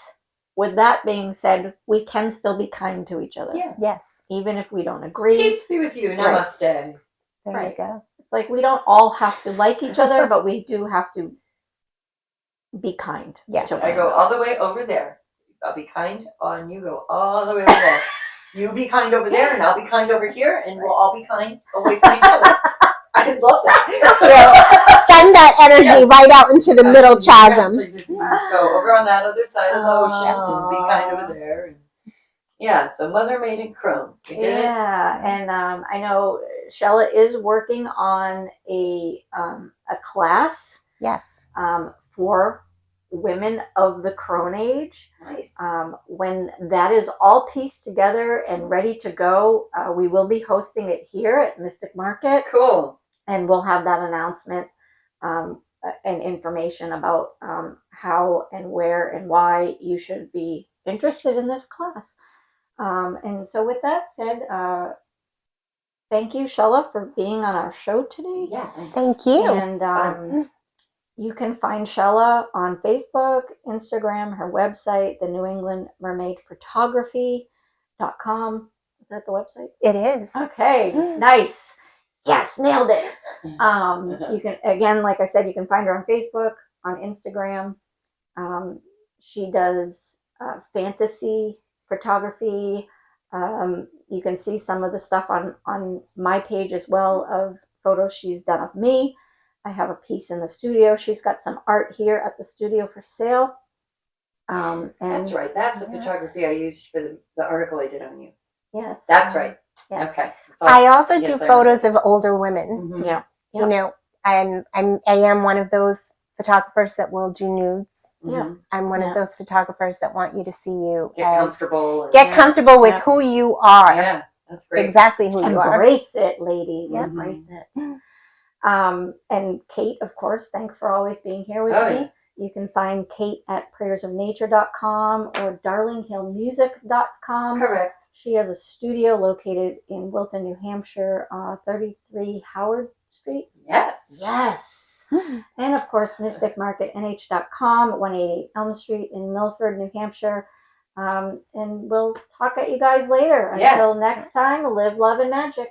Speaker 1: with that being said, we can still be kind to each other.
Speaker 2: Yeah.
Speaker 3: Yes.
Speaker 1: Even if we don't agree.
Speaker 2: Peace be with you. Namaste.
Speaker 3: There
Speaker 1: Right.
Speaker 3: you go.
Speaker 1: It's like we don't all have to like each other, but we do have to be kind.
Speaker 3: Yes.
Speaker 1: to one
Speaker 2: I go
Speaker 1: another.
Speaker 2: all the way over there. I'll be kind on you. Go all the way over there. You be kind over there, and I'll be kind over here, and we'll all be kind away from each other. I love that.
Speaker 3: Send that energy right out into the middle chasm.
Speaker 2: So you just go over on that other side of the ocean and be kind over there. And so Mother Maiden Crone. We did it.
Speaker 1: Yeah, and I know Chella is working on a class
Speaker 3: Yes.
Speaker 1: for women of the Crone age.
Speaker 2: Nice.
Speaker 1: When that is all pieced together and ready to go, we will be hosting it here at Mystic Market.
Speaker 2: Cool.
Speaker 1: And we'll have that announcement and information about how and where and why you should be interested in this class. And so with that said, thank you, Chella, for being on our show today.
Speaker 2: Yeah.
Speaker 3: Thank you.
Speaker 1: And you can find Chella on Facebook, Instagram, her website, the New England Mermaid Photography.com. Is that the website?
Speaker 3: It is.
Speaker 1: Okay, nice. Yes, nailed it. You can, again, like I said, you can find her on Facebook, on Instagram. She does fantasy photography. You can see some of the stuff on my page as well of photos she's done of me. I have a piece in the studio. She's got some art here at the studio for sale. And
Speaker 2: That's right. That's the photography I used for the article I did on you.
Speaker 1: Yes.
Speaker 2: That's right.
Speaker 1: Yes.
Speaker 2: Okay.
Speaker 3: I also do
Speaker 2: Yes, I
Speaker 3: photos of older women.
Speaker 2: Mhm.
Speaker 1: Yeah.
Speaker 3: You know, I am one of those photographers that will do nudes.
Speaker 1: Yeah.
Speaker 3: I'm one of those photographers that want you to see you
Speaker 2: Get comfortable. And,
Speaker 3: get comfortable with
Speaker 1: Yeah.
Speaker 3: who you are.
Speaker 2: Yeah, that's great.
Speaker 3: Exactly who you are.
Speaker 1: Embrace it, ladies.
Speaker 3: Yep.
Speaker 1: Embrace it. And Kate, of course, thanks for always being here with me.
Speaker 2: Yeah.
Speaker 1: You can find Kate at prayersofnature.com or darlinghillmusic.com.
Speaker 2: Correct.
Speaker 1: She has a studio located in Wilton, New Hampshire, 33 Howard Street.
Speaker 2: Yes.
Speaker 1: Yes. And of course, mysticmarketnh.com, 188 Elm Street in Milford, New Hampshire. And we'll talk at you guys later.
Speaker 2: Yeah.
Speaker 1: Until next time, live, love, and magic.